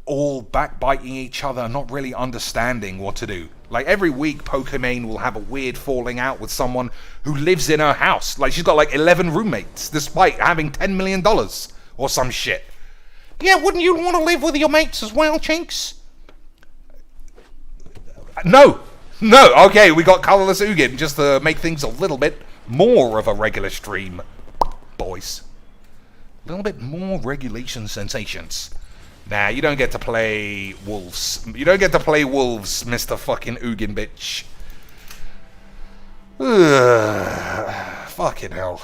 all backbiting each other, not really understanding what to do. Like, every week, Pokimane will have a weird falling out with someone who lives in her house. Like, she's got like 11 roommates, despite having $10 million or some shit. Yeah, wouldn't you want to live with your mates as well, Chinks? No! Okay, we got Colorless Ugin just to make things a little bit more of a regular stream, boys. A little bit more regulation sensations. Nah, you don't get to play wolves. You don't get to play wolves, Mr. fucking Ugin bitch. Fucking hell.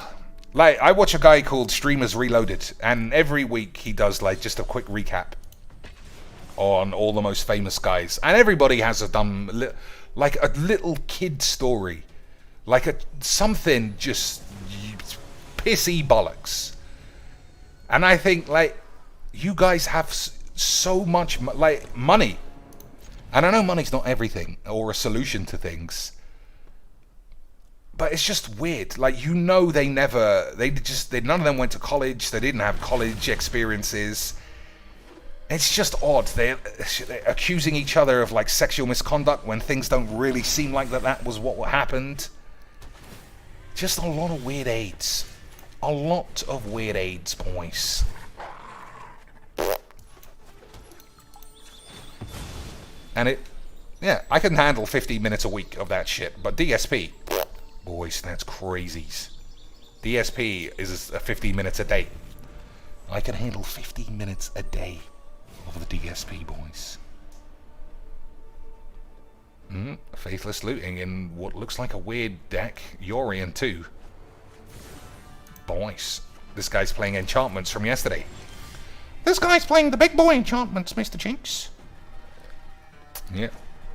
Like, I watch a guy called Streamers Reloaded, and every week he does, like, just a quick recap on all the most famous guys. And everybody has a dumb, like a little kid story. Like something just pissy bollocks. And I think, like, you guys have so much, like, money. And I know money's not everything or a solution to things. But it's just weird. Like, you know, none of them went to college. They didn't have college experiences. It's just odd. They're accusing each other of, like, sexual misconduct when things don't really seem like that was what happened. Just a lot of weird aids. A lot of weird aids, boys. And I can handle 15 minutes a week of that shit. But DSP, boys, that's crazies. DSP is 15 minutes a day. I can handle 15 minutes a day of the DSP, boys. Faithless looting in what looks like a weird deck. Yorian too. Boys, this guy's playing enchantments from yesterday. This guy's playing the big boy enchantments, Mr. Chinks.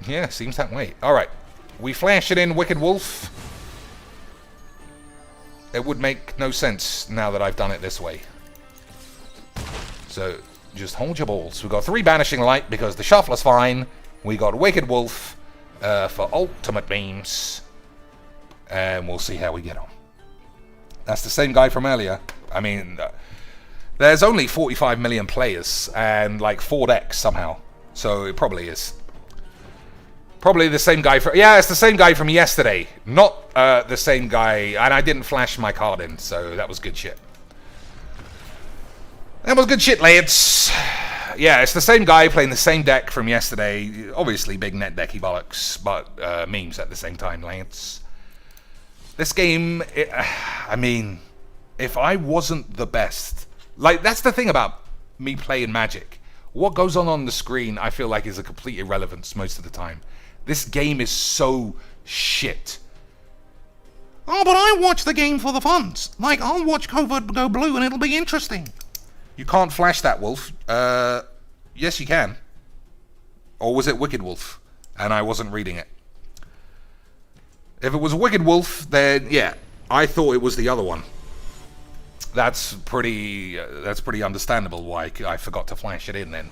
Yeah, seems that way. Alright, we flash it in Wicked Wolf. It would make no sense now that I've done it this way. So, just hold your balls. We've got 3 Banishing Light because the Shuffler's fine. We got Wicked Wolf for ultimate beams. And we'll see how we get on. That's the same guy from earlier. I mean, there's only 45 million players and like 4 decks somehow. So it probably is. Probably the same guy from... Yeah, it's the same guy from yesterday. Not the same guy. And I didn't flash my card in, so that was good shit. That was good shit, lads. Yeah, it's the same guy playing the same deck from yesterday. Obviously, big net decky bollocks, but memes at the same time, lads. This game, I mean, if I wasn't the best... Like, that's the thing about me playing Magic. What goes on the screen, I feel like, is a complete irrelevance most of the time. This game is so shit. Oh, but I watch the game for the funds. Like, I'll watch Covert go blue and it'll be interesting. You can't flash that, Wolf. Yes, you can. Or was it Wicked Wolf? And I wasn't reading it. If it was Wicked Wolf, then, yeah, I thought it was the other one. That's pretty understandable why I forgot to flash it in then.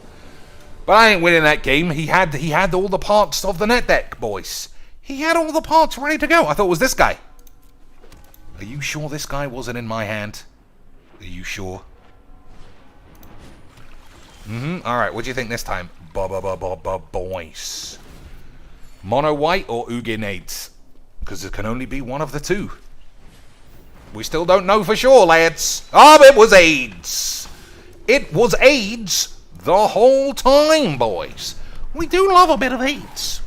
But I ain't winning that game. He had all the parts of the net deck, boys. He had all the parts ready to go. I thought it was this guy. Are you sure this guy wasn't in my hand? Are you sure? Alright, what do you think this time? Boys. Mono white or Ugin 8? Because it can only be one of the two. We still don't know for sure, lads. Oh, it was AIDS. It was AIDS the whole time, boys. We do love a bit of AIDS.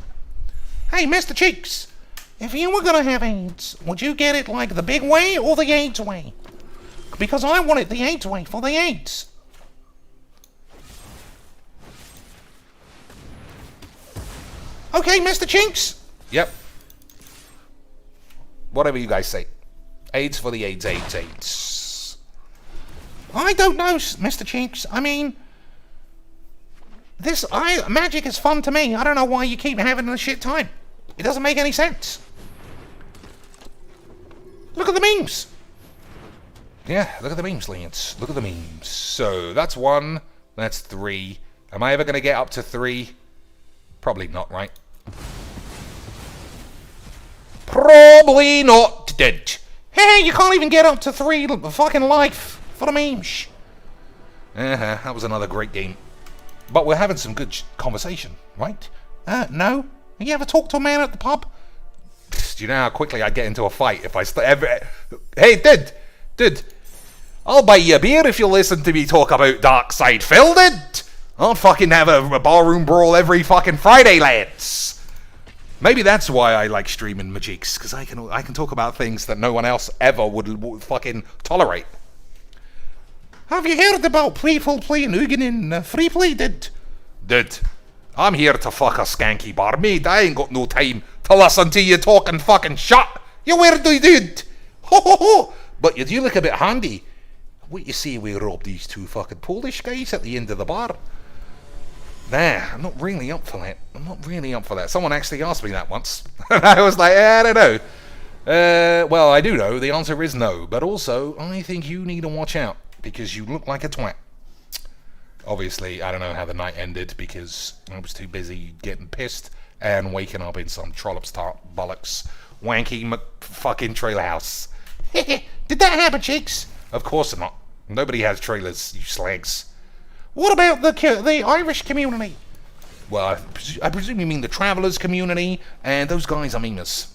Hey, Mr. Cheeks, if you were going to have AIDS, would you get it like the big way or the AIDS way? Because I want it the AIDS way for the AIDS. Okay, Mr. Chinks? Yep. Whatever you guys say. AIDS for the AIDS. I don't know, Mr. Chinks. I mean, Magic is fun to me. I don't know why you keep having a shit time. It doesn't make any sense. Look at the memes. Yeah, look at the memes, Lance. Look at the memes. So, that's 1. That's 3. Am I ever going to get up to 3? Probably not, right? Probably not dead. Hey, you can't even get up to 3 fucking life for the memes. That was another great game. But we're having some good conversation, right? No. You ever talk to a man at the pub? Do you know how quickly I get into a fight if I Hey, dude, I'll buy you a beer if you listen to me talk about Dark Side Phil, dude. I'll fucking have a barroom brawl every fucking Friday, lads. Maybe that's why I like streaming my cheeks, because I can talk about things that no one else ever would fucking tolerate. Have you heard about playful play and Ugan in free play, dude? Dude, I'm here to fuck a skanky barmaid. I ain't got no time to listen to you talking fucking shit. You weirdo dude. Ho ho ho. But you do look a bit handy. What you say we rob these two fucking Polish guys at the end of the bar? Nah, I'm not really up for that. Someone actually asked me that once. And I was like, I don't know. Well, I do know. The answer is no. But also, I think you need to watch out, because you look like a twat. Obviously, I don't know how the night ended, because I was too busy getting pissed and waking up in some trollops tart bollocks wanky fucking trailer house. Did that happen, cheeks? Of course not. Nobody has trailers, you slags. What about the Irish community? Well, I presume you mean the travellers community, and those guys are meaners.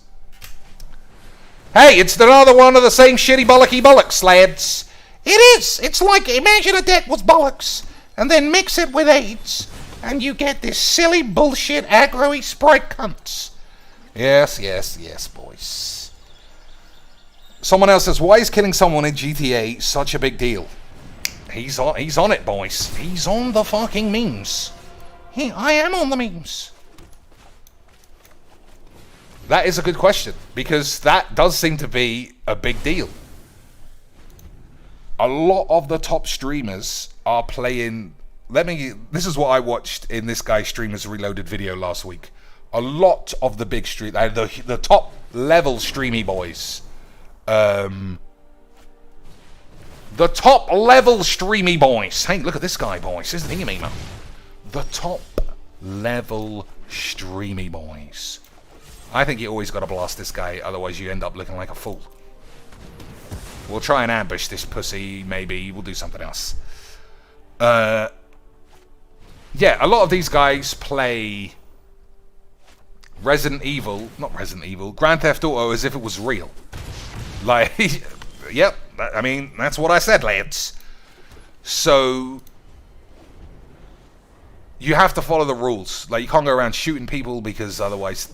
Hey, it's another one of the same shitty bollocky bollocks, lads. It is. It's like, imagine a deck was bollocks, and then mix it with AIDS, and you get this silly bullshit aggro-y sprite cunts. Yes, boys. Someone else says, why is killing someone in GTA such a big deal? He's on it, boys. He's on the fucking memes. I am on the memes. That is a good question, because that does seem to be a big deal. A lot of the top streamers are playing... This is what I watched in this guy's Streamers Reloaded video last week. A lot of the big the top level streamy boys... The top level streamy boys. Hey, look at this guy, boys. Isn't he a meme? The top level streamy boys. I think you always got to blast this guy, otherwise you end up looking like a fool. We'll try and ambush this pussy, maybe. We'll do something else. Yeah, a lot of these guys play Grand Theft Auto as if it was real. Like, yep, I mean, that's what I said, lads. So, you have to follow the rules. Like, you can't go around shooting people, because otherwise...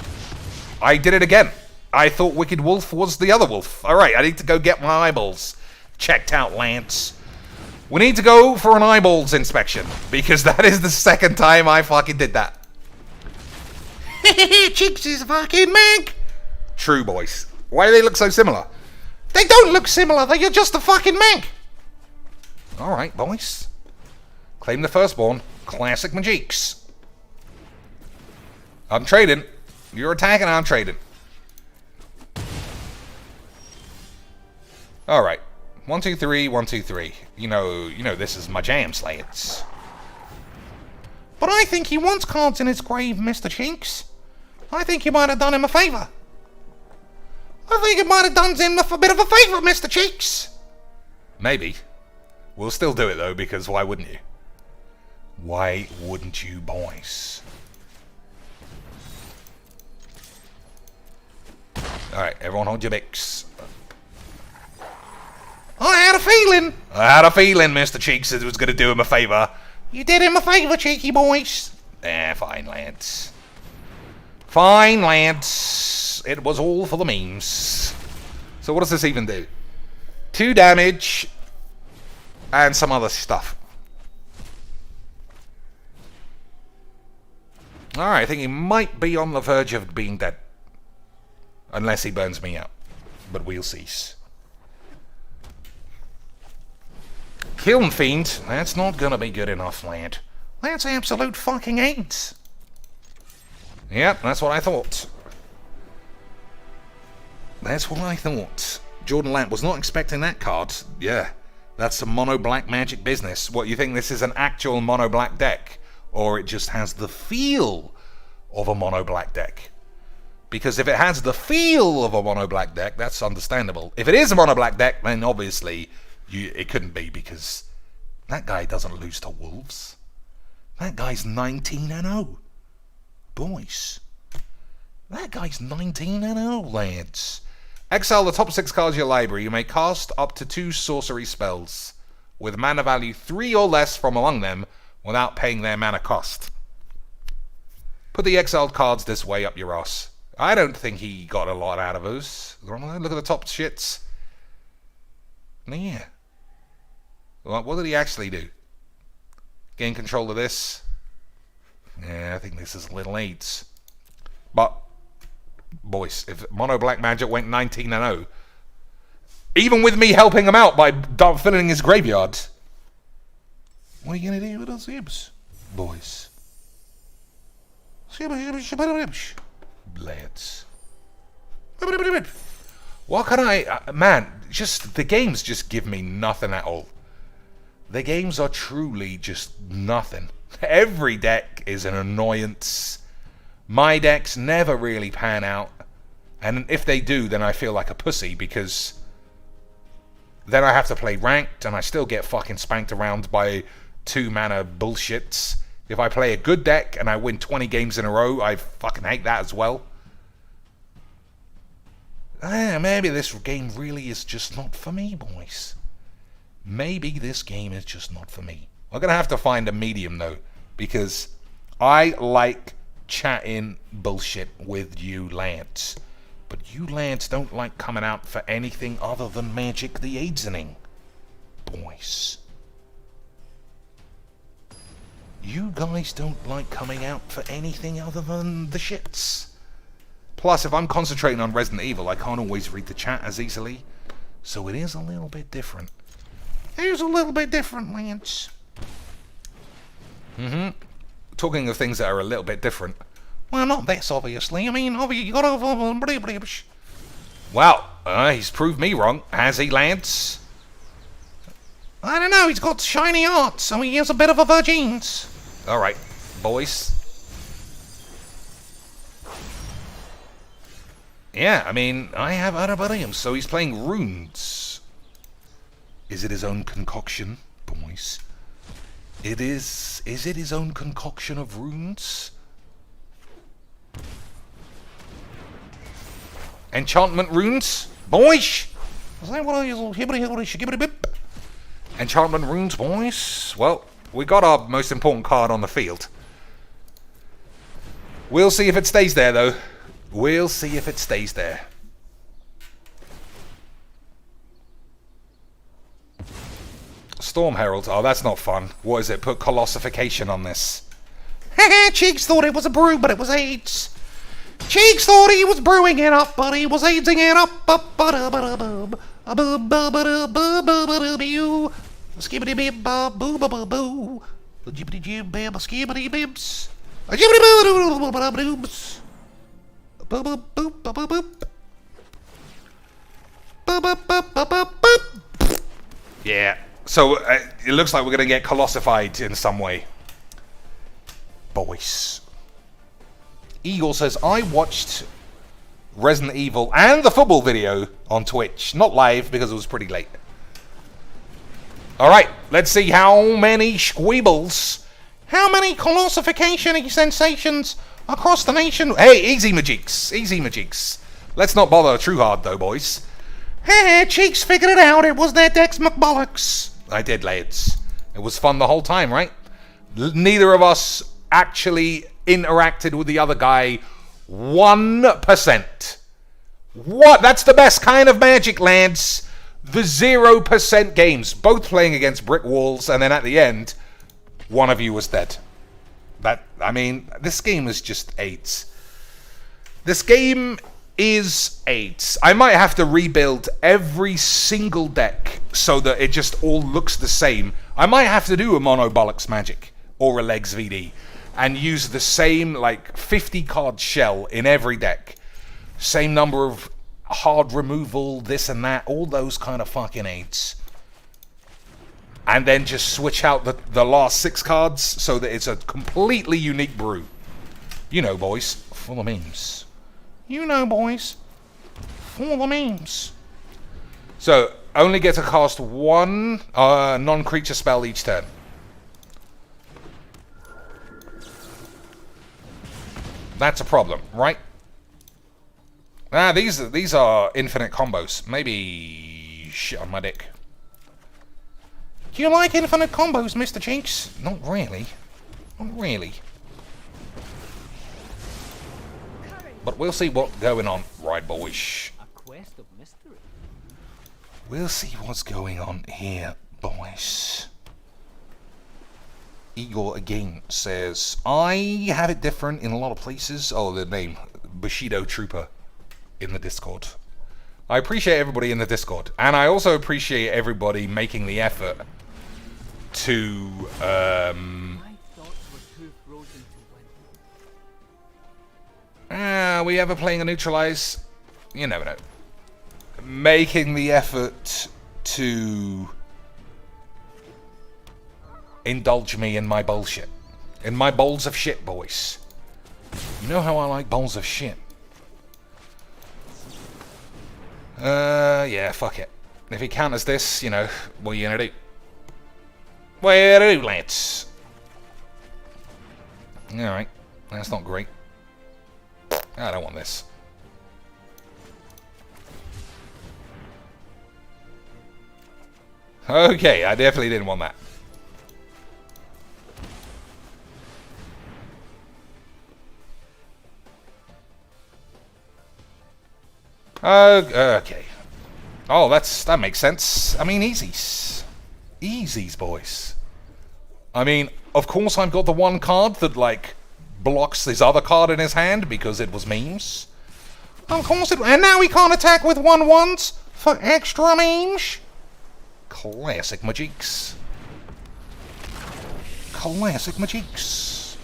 I did it again. I thought Wicked Wolf was the other wolf. Alright, I need to go get my eyeballs checked out, Lance. We need to go for an eyeballs inspection, because that is the second time I fucking did that. Cheeks is fucking mank. True, boys. Why do they look so similar? They don't look similar, they're just a fucking mank. Alright, boys. Claim the firstborn. Classic Majeeks. I'm trading. You're attacking, I'm trading. Alright. 1, 2, 3, 1, 2, 3. You know this is my jam, slates. But I think he wants cards in his grave, Mr. Chinks. I think you might have done him a favour. I think it might have done him a bit of a favour, Mr. Cheeks. Maybe. We'll still do it, though, because why wouldn't you? Why wouldn't you, boys? Alright, everyone hold your bics. I had a feeling. Mr. Cheeks was going to do him a favour. You did him a favour, cheeky boys. Fine, lads. Fine, lads. It was all for the memes. So what does this even do? 2 damage and some other stuff. Alright, I think he might be on the verge of being dead. Unless he burns me out. But we'll see. Kiln Fiend. That's not gonna be good enough, lad. That's absolute fucking AIDS. Yep, that's what I thought. Jordan Lamp was not expecting that card. Yeah, that's some mono black magic business. What, you think this is an actual mono black deck? Or it just has the feel of a mono black deck? Because if it has the feel of a mono black deck, that's understandable. If it is a mono black deck, then obviously it couldn't be, because that guy doesn't lose to wolves. That guy's 19-0. Boys. That guy's 19-0, lads. Exile the top 6 cards of your library. You may cast up to 2 sorcery spells with mana value 3 or less from among them without paying their mana cost. Put the exiled cards this way up your ass. I don't think he got a lot out of those. Look at the top shits. Yeah. What did he actually do? Gain control of this? Yeah, I think this is little 8s. But, boys, if Mono Black Magic went 19-0, even with me helping him out by filling his graveyard, what are you going to do with those ibs, boys? Lads. What can man, just, the games just give me nothing at all. The games are truly just nothing. Every deck is an annoyance. My decks never really pan out. And if they do, then I feel like a pussy, because then I have to play ranked and I still get fucking spanked around by 2 mana bullshits. If I play a good deck and I win 20 games in a row, I fucking hate that as well. Maybe this game really is just not for me, boys. Maybe this game is just not for me. We're going to have to find a medium, though, because I like chatting bullshit with you lads. But you lads don't like coming out for anything other than Magic the Aidsening, boys. You guys don't like coming out for anything other than the shits. Plus, if I'm concentrating on Resident Evil, I can't always read the chat as easily. So it is a little bit different. It is a little bit different, Lance. Talking of things that are a little bit different. Well, not this, obviously. I mean, you got over... Well, he's proved me wrong, has he, Lance? I don't know, he's got shiny art, so he is a bit of a virgin. Alright, boys. Yeah, I mean, I have Arabarium, so he's playing runes. Is it his own concoction, boys? Is it his own concoction of runes? Enchantment runes, boys? Is that what I Enchantment runes, boys? Well, we got our most important card on the field. We'll see if it stays there, though. We'll see if it stays there. Storm Herald. Oh, that's not fun. What is it? Put Colossification on this. Haha, Cheeks thought it was a brew, but it was AIDS. Cheeks thought he was brewing it up, but he was AIDsing it up. Skibbity bib boo boo boo. Jibbity jib bib skibbity bibs. Jibbity boo boobs. Boop boop boop boop boop. Boop boop boop boop boop. Yeah. So it looks like we're going to get colossified in some way. Boys. Eagle says, I watched Resident Evil and the football video on Twitch. Not live because it was pretty late. Alright, let's see how many squeebles. How many colossification sensations across the nation? Hey, easy Majiks. Easy Majiks. Let's not bother too hard though, boys. Hey, Cheeks figured it out. It was that Dex McBollocks. I did, lads. It was fun the whole time, right? Neither of us actually interacted with the other guy 1%. What? That's the best kind of Magic, lads. The 0% games. Both playing against brick walls, and then at the end, one of you was dead. I mean, this game is just 8s. This game is 8s. I might have to rebuild every single deck so that it just all looks the same. I might have to do a Mono Bollocks Magic or a Legs VD and use the same, like, 50 card shell in every deck. Same number of hard removal, this and that, all those kind of fucking 8s. And then just switch out the last 6 cards so that it's a completely unique brew. You know, boys, for the memes. You know, boys, for the memes. So, only get to cast one non-creature spell each turn. That's a problem, right? Ah, these are infinite combos. Maybe shit on my dick. Do you like infinite combos, Mr. Cheeks? Not really. Not really. But we'll see what's going on, right, boys? A quest of mystery. We'll see what's going on here, boys. Igor again says, I have it different in a lot of places. Oh, the name, Bushido Trooper in the Discord. I appreciate everybody in the Discord. And I also appreciate everybody making the effort to, My thoughts were too frozen to win. we ever playing a neutralize? You never know. Making the effort to indulge me in my bullshit. In my bowls of shit, boys. You know how I like bowls of shit. Yeah, fuck it. If he counters this, you know, what are you gonna do? What are you gonna do, lads? Alright, that's not great. I don't want this. Okay, I definitely didn't want that. Okay. Oh, that makes sense. I mean, easies. Easies, boys. I mean, of course I've got the one card that, like, blocks his other card in his hand because it was memes. Of course it... And now we can't attack with 1/1s for extra memes? Classic Majiks. Classic Majiks.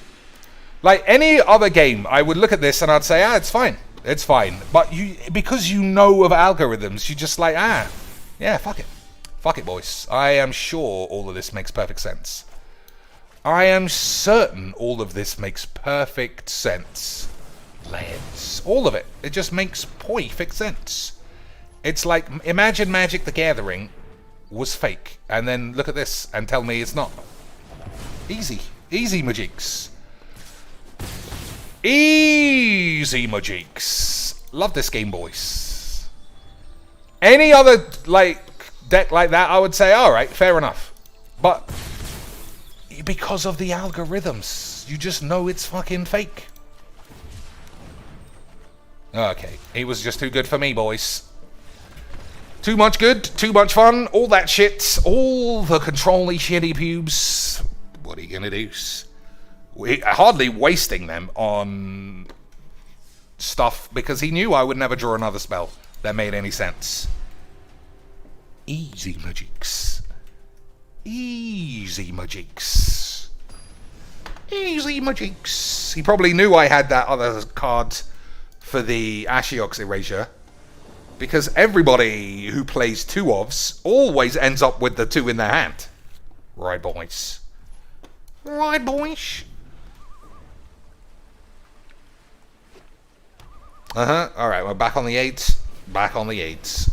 Like, any other game, I would look at this and I'd say, it's fine. It's fine. But because you know of algorithms, you just like, yeah, fuck it. Fuck it, boys. I am sure all of this makes perfect sense. I am certain all of this makes perfect sense. Lads. All of it. It just makes perfect sense. It's like, imagine Magic the Gathering was fake. And then look at this and tell me it's not. Easy. Easy, Majiks. Easy, Majiks. Love this game, boys. Any other, like, deck like that, I would say, alright, fair enough. But because of the algorithms, you just know it's fucking fake. Okay, he was just too good for me, boys. Too much good, too much fun, all that shit, all the control-y shitty pubes. What are you gonna do? Hardly wasting them on stuff because he knew I would never draw another spell that made any sense. Easy, Majiks. Easy, Majiks. Easy, Majiks. He probably knew I had that other card for the Ashiox Erasure because everybody who plays 2-ofs always ends up with the 2 in their hand. Right, boys. Right, boys. Alright, we're back on the 8s. Back on the 8s.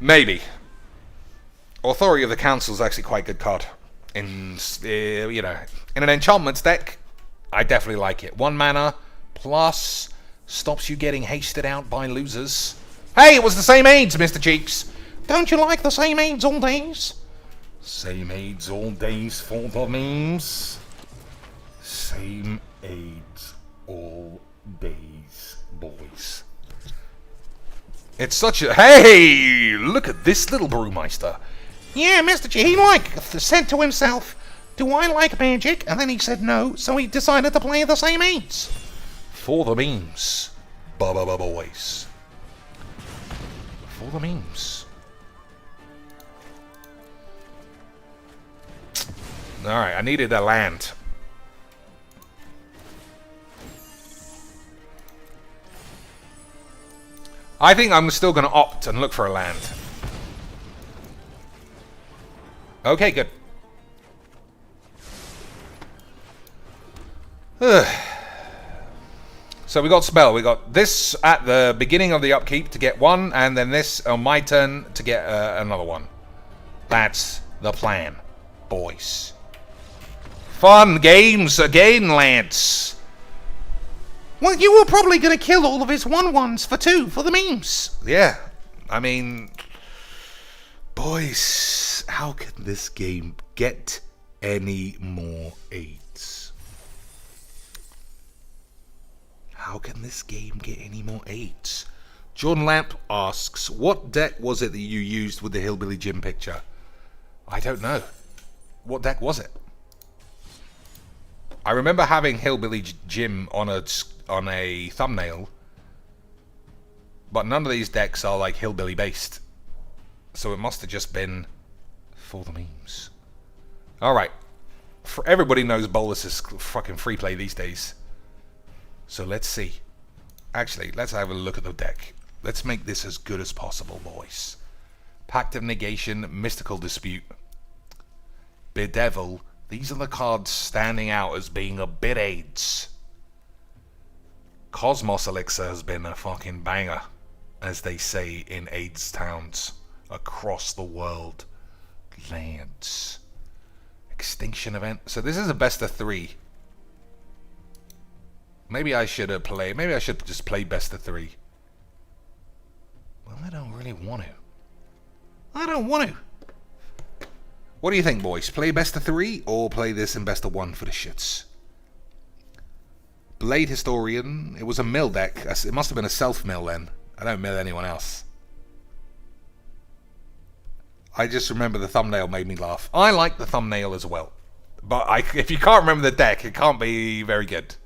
Maybe. Authority of the Council is actually quite a good card. In, you know, in an enchantments deck, I definitely like it. 1 mana, plus, stops you getting hasted out by losers. Hey, it was the same aids, Mr. Cheeks. Don't you like the same aids all days? Same aids all days for the memes. Same aids all days, boys. It's such a... Hey! Look at this little brewmeister. Yeah, Mr. G, he said to himself, do I like magic? And then he said no, so he decided to play the same aids. For the memes. Boys. For the memes. Alright, I needed a land. I think I'm still going to opt and look for a land. Okay, good. So we got spell. We got this at the beginning of the upkeep to get 1, and then this on my turn to get another 1. That's the plan. boys. Fun games again, lads. Well, you were probably gonna kill all of his 1-1s for 2 for the memes. Yeah, I mean, boys, how can this game get any more 8s? How can this game get any more 8s? John Lamp asks, what deck was it that you used with the Hillbilly Jim picture? I don't know. What deck was it? I remember having Hillbilly Jim on a thumbnail, but none of these decks are like Hillbilly based. So it must have just been for the memes. Alright. Everybody knows Bolus is fucking free play these days. So let's see. Actually, let's have a look at the deck. Let's make this as good as possible, boys. Pact of Negation, Mystical Dispute, Bedevil. These are the cards standing out as being a bit AIDS. Cosmos Elixir has been a fucking banger, as they say in AIDS towns across the world. Lands. Extinction Event. So this is a best of 3. Maybe I should maybe I should just play best of 3. Well, I don't really want to. I don't want to. What do you think, boys? Play best of 3 or play this in best of 1 for the shits? Blade Historian. It was a mill deck. It must have been a self-mill then. I don't mill anyone else. I just remember the thumbnail made me laugh. I like the thumbnail as well. But if you can't remember the deck, it can't be very good.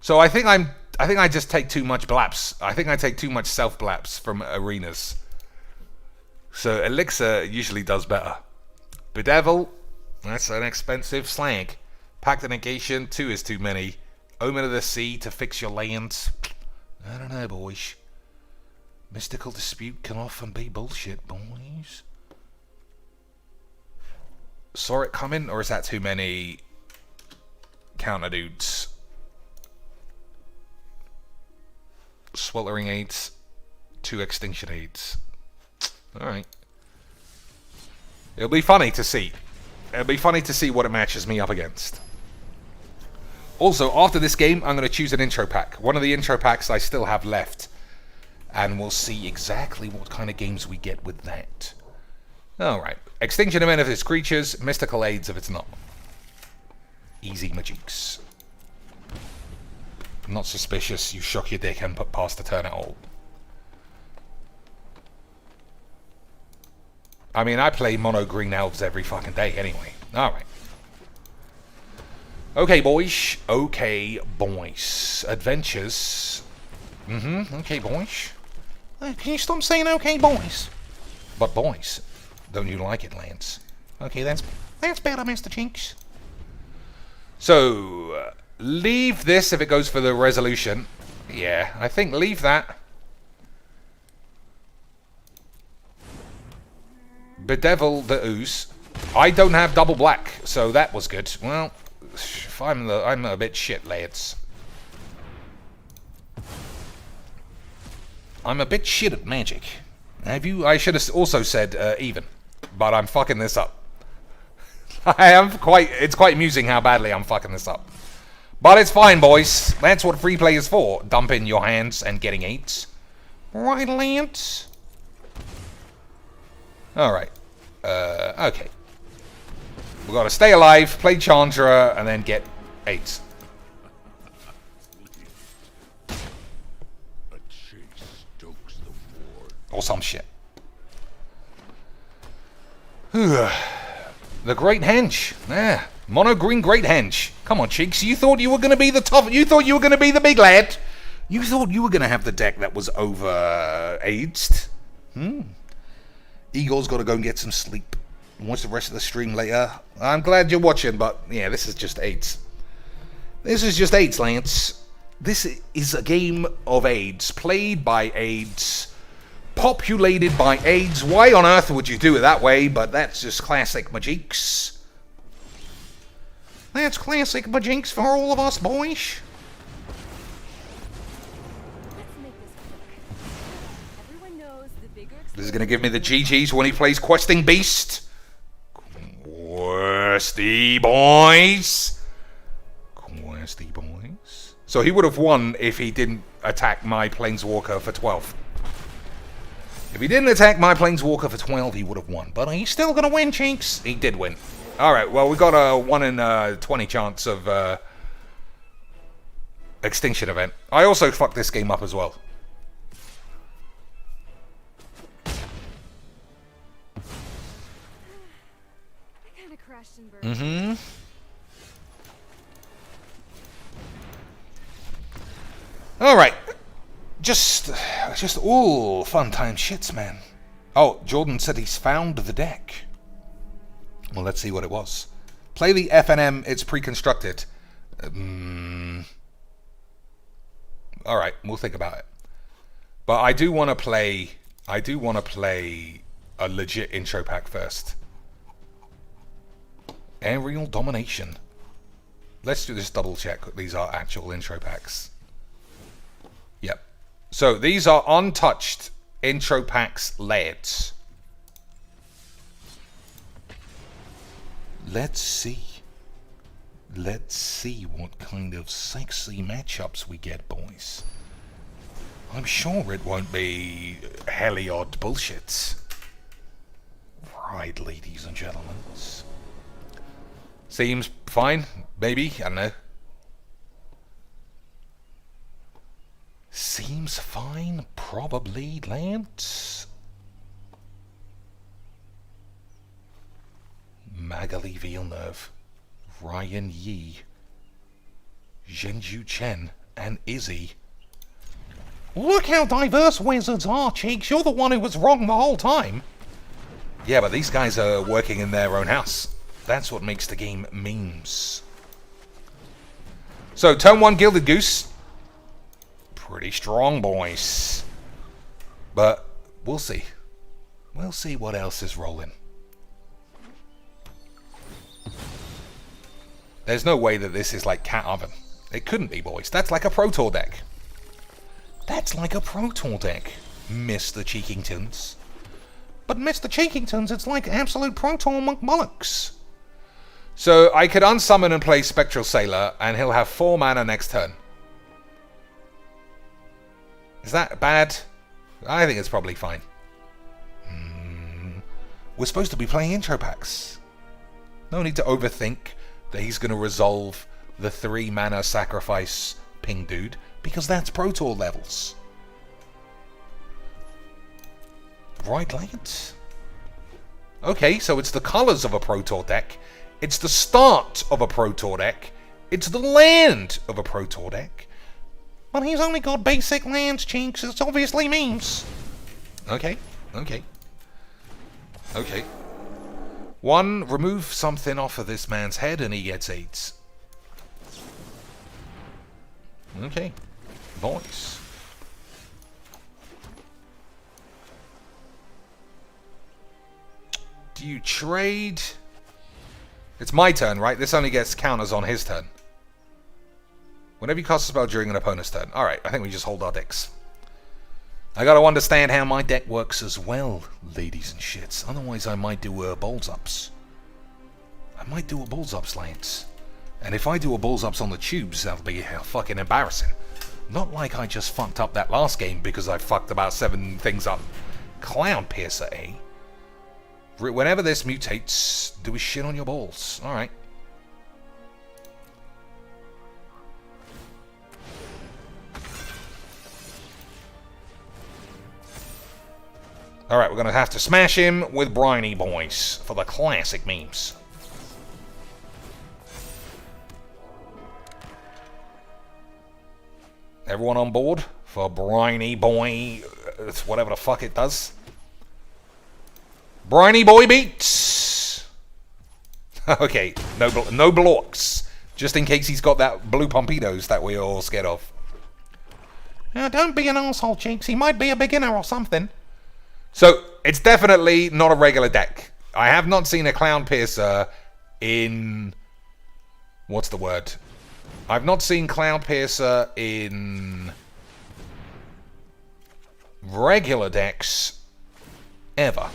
So I think I just take too much blaps. I think I take too much self-blaps from arenas. So Elixir usually does better. Bedevil, that's an expensive slag. Pact of Negation, 2 is too many. Omen of the Sea to fix your lands. I don't know, boys. Mystical Dispute can often be bullshit, boys. Saw it coming, or is that too many counter dudes? Sweltering Aids, 2 Extinction Aids. Alright. It'll be funny to see. It'll be funny to see what it matches me up against. Also, after this game, I'm going to choose an intro pack. One of the intro packs I still have left. And we'll see exactly what kind of games we get with that. Alright. Extinction Event if it's creatures, Mystical Aids if it's not. Easy magics. Not suspicious, you shock your dick and put past the turn at all. I mean, I play mono green elves every fucking day anyway. Alright. Okay, boys. Okay, boys. Adventures. Okay, boys. Can you stop saying okay, boys? But boys, don't you like it, Lance? Okay, that's better, Mr. Jinx. So, leave this if it goes for the resolution. Yeah, I think leave that. Bedevil the Ooze. I don't have double black, so that was good. Well, I'm a bit shit, lads. I'm a bit shit at magic. I should have also said even, but I'm fucking this up. It's quite amusing how badly I'm fucking this up. But it's fine, boys. That's what free play is for. Dumping your hands and getting 8s. Right, Lance? Alright. Okay. We've got to stay alive, play Chandra, and then get 8s. Or some shit. The Great Henge. Yeah. Mono green Great Henge. Come on, cheeks. You thought you were going to be the top. You thought you were going to be the big lad. You thought you were going to have the deck that was over-aged. Igor's got to go and get some sleep. Watch the rest of the stream later. I'm glad you're watching, but yeah, this is just 8s. This is just 8s, Lance. This is a game of AIDS, played by AIDS, populated by AIDS. Why on earth would you do it that way? But that's just classic Majinks. That's classic Majinks for all of us, boys. This is going to give me the GGs when he plays Questing Beast. Questy boys. Questy boys. So he would have won if he didn't attack my Planeswalker for 12. If he didn't attack my Planeswalker for 12, he would have won. But he's still going to win, Cheeks. He did win. Alright, well, we got a 1 in 20 chance of extinction event. I also fucked this game up as well. Mm-hmm. Alright. Just all fun time shits, man. Oh, Jordan said he's found the deck. Well, let's see what it was. Play the FNM, it's pre-constructed. Alright, we'll think about it. But I do want to play a legit intro pack first. Aerial Domination. Let's do this double check. These are actual intro packs. Yep. So these are untouched intro packs layered. Let's see. Let's see what kind of sexy matchups we get, boys. I'm sure it won't be Heliod bullshit. Right, ladies and gentlemen. Seems fine, maybe, I don't know. Seems fine, probably, Lance. Magali Villeneuve, Ryan Yi, Zhenju Chen, and Izzy. Look how diverse Wizards are, Cheeks. You're the one who was wrong the whole time. Yeah, but these guys are working in their own house. That's what makes the game memes. So, turn 1 Gilded Goose. Pretty strong, boys. But, we'll see. We'll see what else is rolling. There's no way that this is like Cat Oven. It couldn't be, boys. That's like a Pro Tour deck. That's like a Pro Tour deck, Mr. Cheekingtons. But Mr. Cheekingtons, it's like absolute Pro Tour McMullocks. So I could unsummon and play Spectral Sailor, and he'll have 4 mana next turn. Is that bad? I think it's probably fine. We're supposed to be playing intro packs. No need to overthink that he's going to resolve the 3 mana sacrifice ping dude, because that's Pro Tour levels. Right, Lance? Okay, so it's the colors of a Pro Tour deck. It's the start of a Pro Tour deck. It's the land of a Pro Tour deck. But he's only got basic lands, Cheeks. It's obviously memes. Okay. 1, remove something off of this man's head and he gets 8. Okay. Boys. Do you trade? It's my turn, right? This only gets counters on his turn. Whenever you cast a spell during an opponent's turn. Alright, I think we just hold our decks. I gotta understand how my deck works as well, ladies and shits. Otherwise I might do balls ups. Lance. And if I do a balls ups on the tubes, that'll be fucking embarrassing. Not like I just fucked up that last game because I fucked about 7 things up. Cloud Piercer, eh? Whenever this mutates, do a shit on your balls. Alright. Alright, we're going to have to smash him with Briny Boys for the classic memes. Everyone on board for Briny Boy, whatever the fuck it does. Briny Boy beats! Okay, no blocks. Just in case he's got that blue Pompitos that we're all scared of. Don't be an arsehole, Cheeks. He might be a beginner or something. So, it's definitely not a regular deck. I have not seen a Clown Piercer in... What's the word? I've not seen Cloud Piercer in... regular decks ever.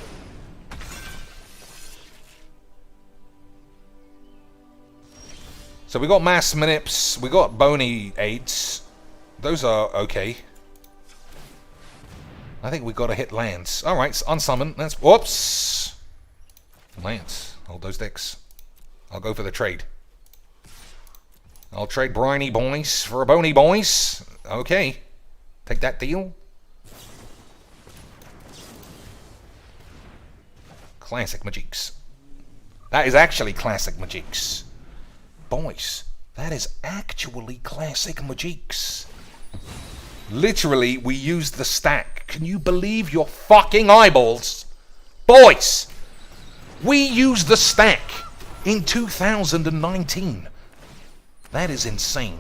So we got mass manips, we got bony aids. Those are okay. I think we got to hit Lance. Alright, unsummon. That's whoops. Lance, hold those dicks. I'll go for the trade. I'll trade briny boys for a bony boys. Okay. Take that deal. Classic Majiks. That is actually classic Majiks. Boys, that is actually classic Majiks. Literally, we used the stack. Can you believe your fucking eyeballs? Boys, we used the stack in 2019. That is insane.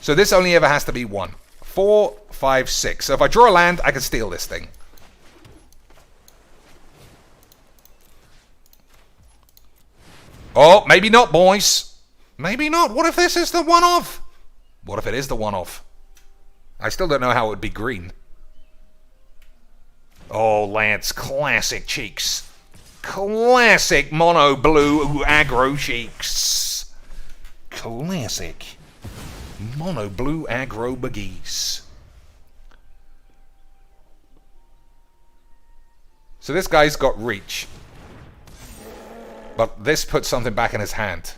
So this only ever has to be 1. 4, 5, 6. So if I draw a land, I can steal this thing. Oh, maybe not, boys. Maybe not. What if this is the one-off? What if it is the one-off? I still don't know how it would be green. Oh, Lance, classic cheeks. Classic mono blue aggro cheeks. Classic mono blue aggro buggies. So this guy's got reach. But this puts something back in his hand.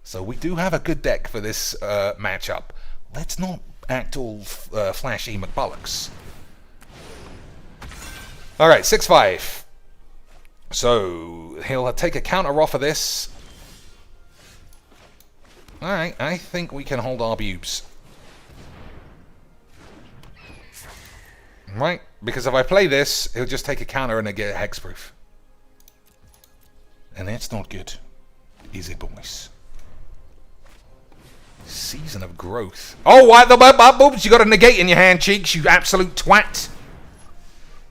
So we do have a good deck for this matchup. Let's not act all flashy McBullocks. Alright, 6-5. So he'll take a counter off of this. Alright, I think we can hold our bubes. Right, because if I play this, he'll just take a counter and I get hexproof. And that's not good, is it, boys? Season of Growth. Oh, why the boobs? You got a negate in your hand, cheeks, you absolute twat.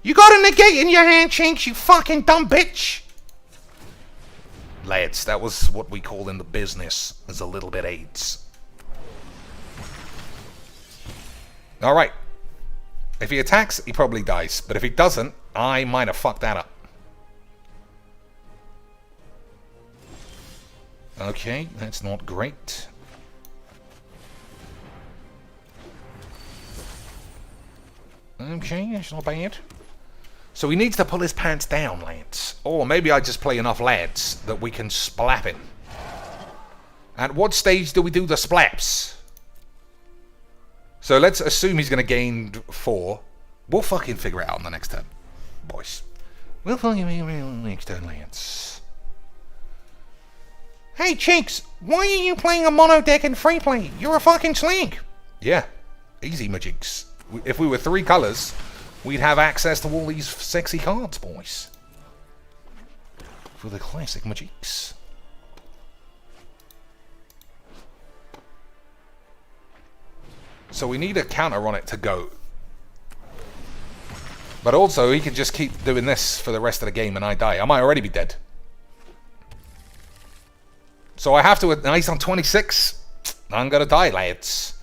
You got a negate in your hand, Chinks, you fucking dumb bitch. Lads, that was what we call in the business as a little bit AIDS. Alright. If he attacks, he probably dies. But if he doesn't, I might have fucked that up. Okay, that's not great. Okay, that's not bad. So he needs to pull his pants down, Lance. Or maybe I just play enough lads that we can splap him. At what stage do we do the splaps? So let's assume he's going to gain 4. We'll fucking figure it out on the next turn, boys. We'll fucking figure it out on the next turn, Lance. Hey, Chinks, why are you playing a mono deck in free play? You're a fucking slag. Yeah, easy Majiks. If we were 3 colors, we'd have access to all these sexy cards, boys. For the classic Majiks. So we need a counter on it to go. But also, he can just keep doing this for the rest of the game and I die. I might already be dead. So I have to... He's on 26. I'm going to die, lads.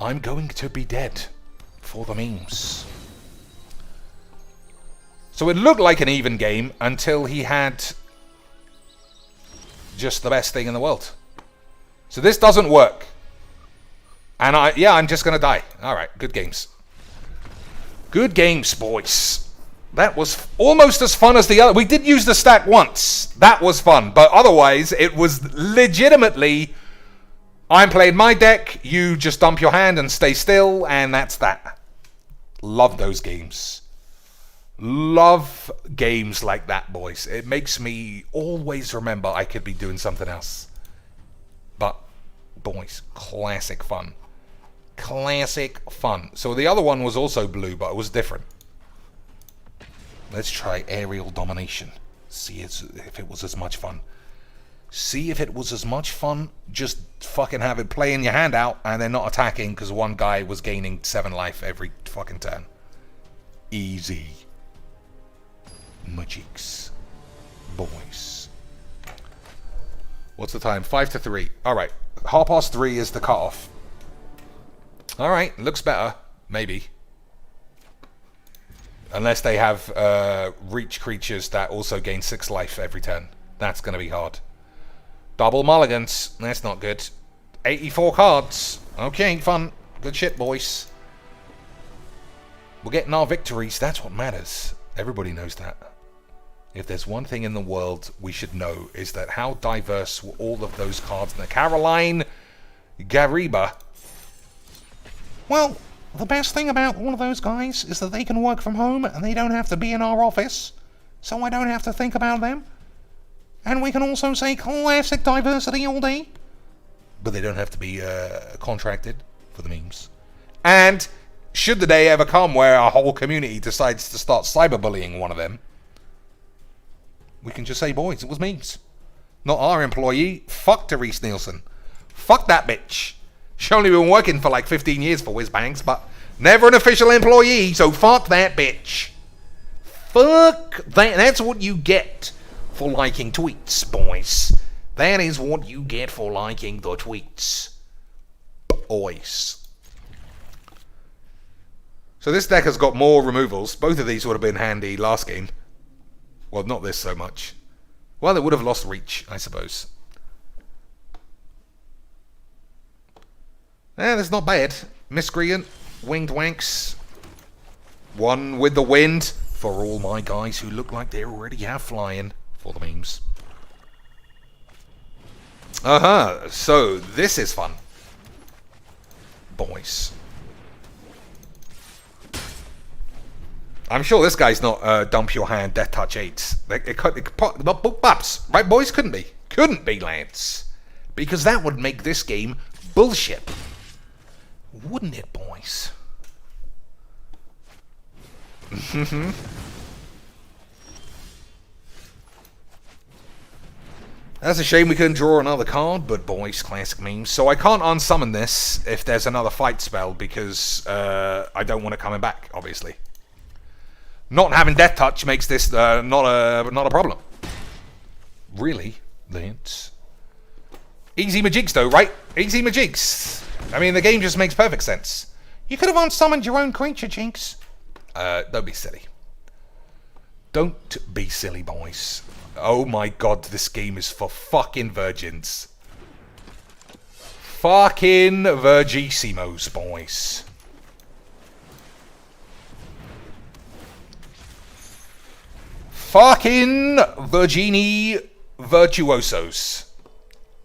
I'm going to be dead. For the memes. So it looked like an even game until he had just the best thing in the world. So this doesn't work. And I'm just going to die. Alright, good games. Good games, boys. That was almost as fun as the other. We did use the stack once. That was fun. But otherwise, it was legitimately... I'm playing my deck, you just dump your hand and stay still, and that's that. Love those games. Love games like that, boys. It makes me always remember I could be doing something else. But, boys, classic fun. Classic fun. So the other one was also blue, but it was different. Let's try aerial domination. See if it was as much fun. See if it was as much fun just fucking having playing your hand out and then not attacking because one guy was gaining 7 life every fucking turn. Easy. Majiks. Boys. What's the time? 5 to 3. Alright. 3:30 is the cutoff. Alright. Looks better. Maybe. Unless they have reach creatures that also gain 6 life every turn. That's going to be hard. Double mulligans. That's not good. 84 cards. Okay, fun. Good shit, boys. We're getting our victories. That's what matters. Everybody knows that. If there's one thing in the world we should know, is that how diverse were all of those cards. Now, Caroline Gariba. Well, the best thing about all of those guys is that they can work from home and they don't have to be in our office, so I don't have to think about them. And we can also say classic diversity all day. But they don't have to be contracted for the memes. And should the day ever come where our whole community decides to start cyberbullying one of them, we can just say, boys, it was memes. Not our employee. Fuck Therese Nielsen. Fuck that bitch. She's only been working for like 15 years for Whizbangs, but never an official employee, so fuck that bitch. Fuck that. That's what you get for liking tweets, boys. That is what you get for liking the tweets. Boys. So this deck has got more removals. Both of these would have been handy last game. Well, not this so much. Well, it would have lost reach, I suppose. That's not bad. Miscreant, Winged Wanks. One with the wind. For all my guys who look like they already have flying. For the memes. So this is fun. Boys. I'm sure this guy's not dump your hand, death touch 8s. It could not bups, right, boys? Couldn't be. Couldn't be, Lance. Because that would make this game bullshit. Wouldn't it, boys? That's a shame we couldn't draw another card, but boys, classic memes. So I can't unsummon this if there's another fight spell because I don't want it coming back, obviously. Not having Death Touch makes this not a problem. Really, Lance? Easy majigs though, right? Easy majigs. I mean, the game just makes perfect sense. You could have unsummoned your own creature, Jinx. Don't be silly. Don't be silly, boys. Oh my god, this game is for fucking virgins. Fucking Virgissimos, boys. Fucking Virgini Virtuosos.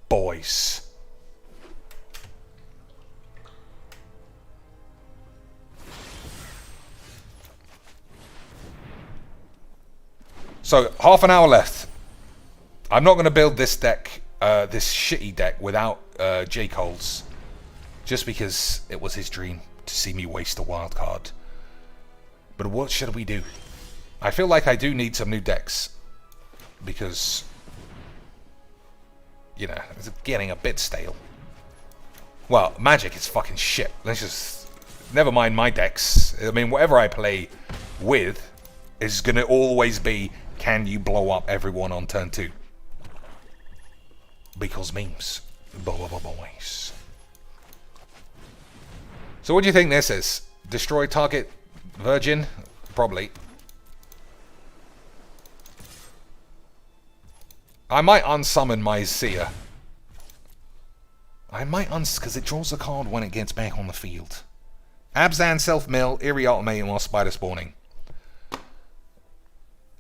Boys. So, half an hour left. I'm not going to build this deck, this shitty deck, without J. Cole's. Just because it was his dream to see me waste a wild card. But what should we do? I feel like I do need some new decks. Because, you know, it's getting a bit stale. Well, Magic is fucking shit. Let's just... Never mind my decks. I mean, whatever I play with is going to always be... Can you blow up everyone on turn 2? Because memes. Boys. So what do you think this is? Destroy target Virgin? Probably. I might unsummon my Seer. I might because it draws a card when it gets back on the field. Abzan self-mill, Eerie Ultimatum while Spider Spawning.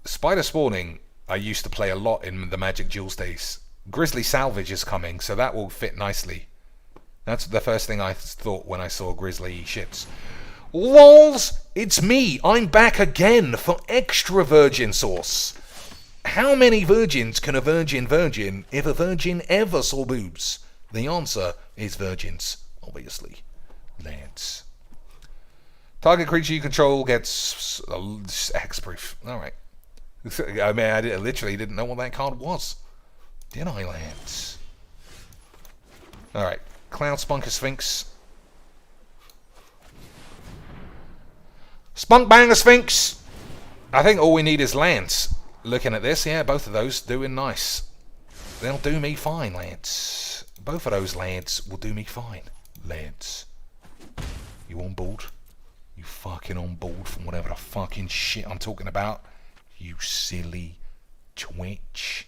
Spider Spawning, I used to play a lot in the Magic Duels days. Grizzly Salvage is coming, so that will fit nicely. That's the first thing I thought when I saw Grizzly ships. LOLs! It's me! I'm back again for extra virgin sauce. How many virgins can a virgin if a virgin ever saw boobs? The answer is virgins, obviously. Lads. Target creature you control gets hexproof. Alright. I mean, I literally didn't know what that card was. Did I, lads? Alright. Cloud Spunker Sphinx. Spunk Banger Sphinx! I think all we need is lands. Looking at this, yeah, both of those doing nice. They'll do me fine, lads. Both of those lads will do me fine. Lads. You on board? You fucking on board from whatever the fucking shit I'm talking about? You silly twitch.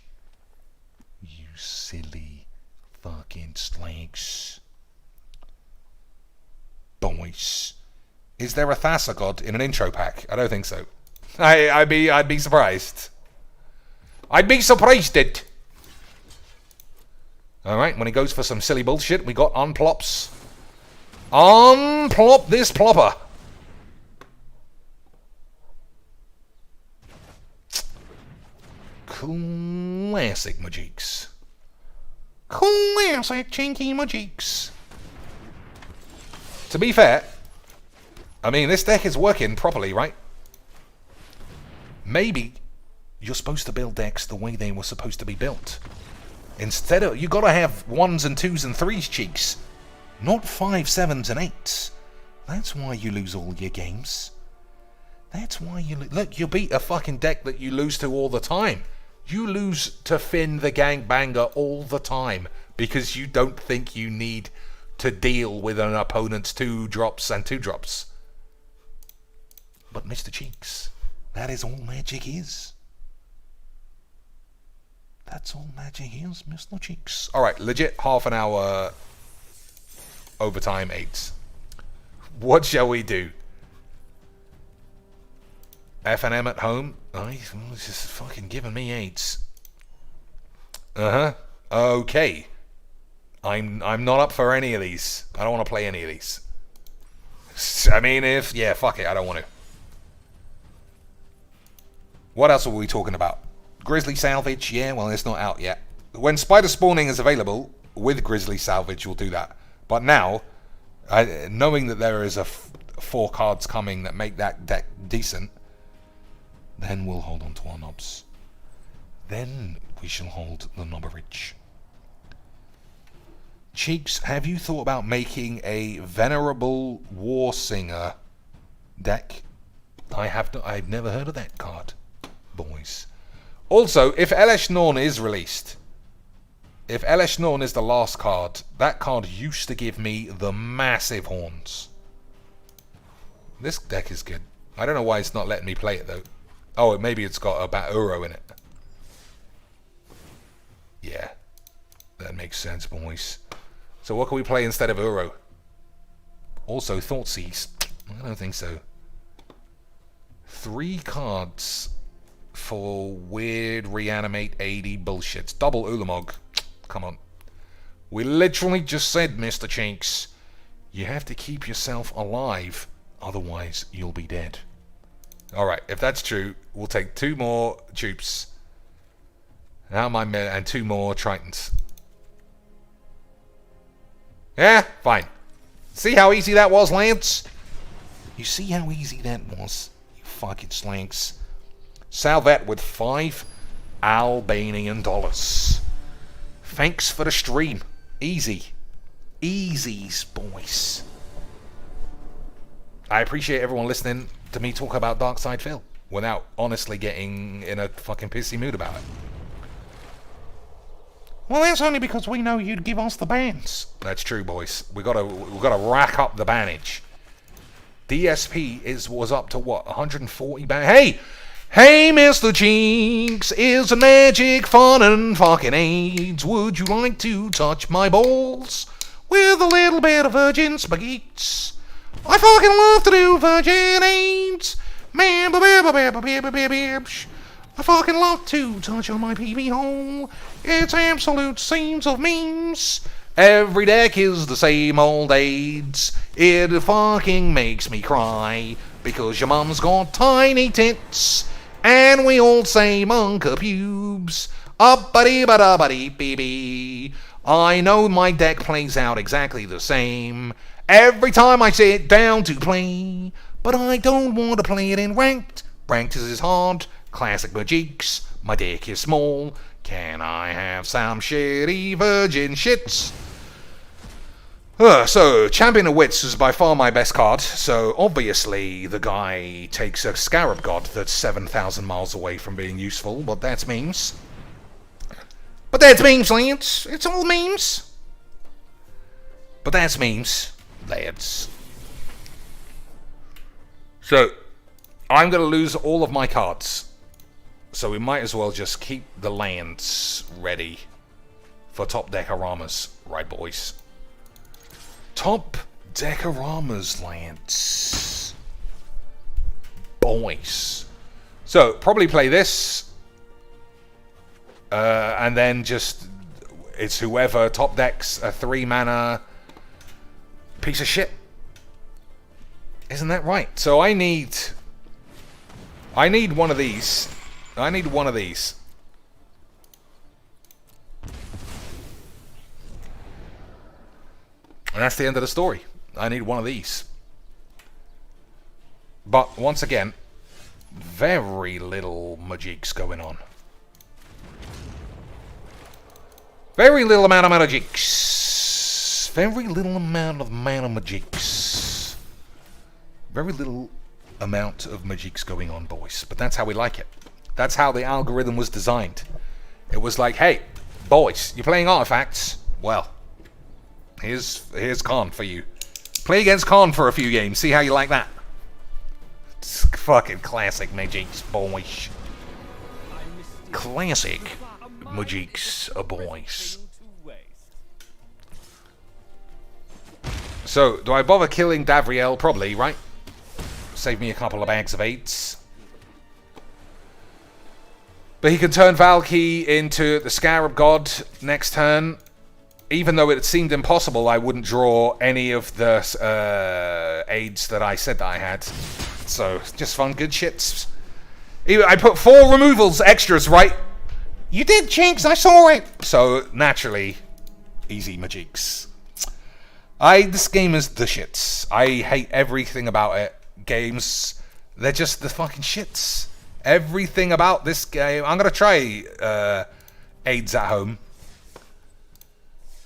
You silly legs. Boys. Is there a Thassa god in an intro pack? I don't think so. I'd be surprised. I'd be surprised it. Alright, when he goes for some silly bullshit, we got unplops. Unplop this plopper. Classic Majiks. Classic Chinky Majiks. To be fair, I mean, this deck is working properly, right? Maybe you're supposed to build decks the way they were supposed to be built. Instead of, you gotta have 1s and 2s and 3s, cheeks. Not 5s, 7s and 8s. That's why you lose all your games. That's why you look, you beat a fucking deck that you lose to all the time. You lose to Finn the Gangbanger all the time because you don't think you need to deal with an opponent's 2-drops and 2-drops. But Mr. Cheeks, that is all Magic is. That's all Magic is, Mr. Cheeks. Alright, legit half an hour overtime 8s. What shall we do? F&M at home? It's just fucking giving me 8s. Okay. I'm not up for any of these. I don't want to play any of these. I mean, yeah, fuck it, I don't want to. What else are we talking about? Grizzly Salvage? Yeah, well, it's not out yet. When Spider Spawning is available, with Grizzly Salvage, we'll do that. But now, knowing that there is 4 cards coming that make that deck decent, then we'll hold on to our knobs. Then we shall hold the knobberage. Cheeks, have you thought about making a Venerable War Singer deck? I've never heard of that card, boys. Also, if Elesh Norn is released, if Elesh Norn is the last card, that card used to give me the massive horns. This deck is good. I don't know why it's not letting me play it though. Oh, maybe it's got a Bat Uro in it. Yeah, that makes sense, boys. So what can we play instead of Uro? Also, Thoughtseize. I don't think so. 3 cards for weird reanimate 80 bullshits. Double Ulamog. Come on. We literally just said, Mr. Chinks, you have to keep yourself alive, otherwise you'll be dead. Alright, if that's true, we'll take 2 more Dupes. And 2 more Tritons. Yeah, fine. See how easy that was, Lance? You see how easy that was, you fucking slanks. Salvet with 5 Albanian dollars. Thanks for the stream. Easy. Easies, boys. I appreciate everyone listening to me talk about Darkside Phil without honestly getting in a fucking pissy mood about it. Well, that's only because we know you'd give us the bans. That's true, boys. We gotta rack up the bannage. DSP was up to what, 140 ban? Hey, Mr. Cheeks, is magic fun and fucking AIDS? Would you like to touch my balls with a little bit of virgin spaghettis? I fucking love to do virgin AIDS. Man, I fucking love to touch on my PB hole. It's absolute scenes of memes. Every deck is the same old AIDS. It fucking makes me cry because your mum's got tiny tits and we all say monka pubes. Up-a-dee-ba-da-ba-dee-bee-bee. I know my deck plays out exactly the same every time I sit down to play, but I don't want to play it in ranked. Ranked is hard. Classic Majiks. My dick is small. Can I have some shitty virgin shits? So, Champion of Wits is by far my best card, so obviously the guy takes a Scarab God that's 7,000 miles away from being useful, but that's memes. But that's memes, Lance. It's all memes. But that's memes, lads. So, I'm going to lose all of my cards. So we might as well just keep the lands ready for top deckoramas. Right, boys? Top deckoramas, lads. Boys. So, probably play this. And then just... It's whoever top decks a 3-mana piece of shit. Isn't that right? So I need one of these. I need one of these. And that's the end of the story. I need one of these. But once again, very little magics going on. Very little amount of magics. Very little amount of mana magics. Very little amount of magics going on, boys. But that's how we like it. That's how the algorithm was designed. It was like, hey, boys, you're playing artifacts? Well, here's Khan for you. Play against Khan for a few games. See how you like that. It's fucking classic magics, boys. Classic magics, boys. So, do I bother killing Davriel? Probably, right? Save me a couple of bags of AIDS. But he can turn Valky into the Scarab God next turn. Even though it seemed impossible, I wouldn't draw any of the AIDS that I said that I had. So, just fun, good shits. I put 4 removals extras, right? You did, Jinx, I saw it. So, naturally, easy magics. This game is the shits. I hate everything about it. Games, they're just the fucking shits. Everything about this game. I'm going to try AIDS at home.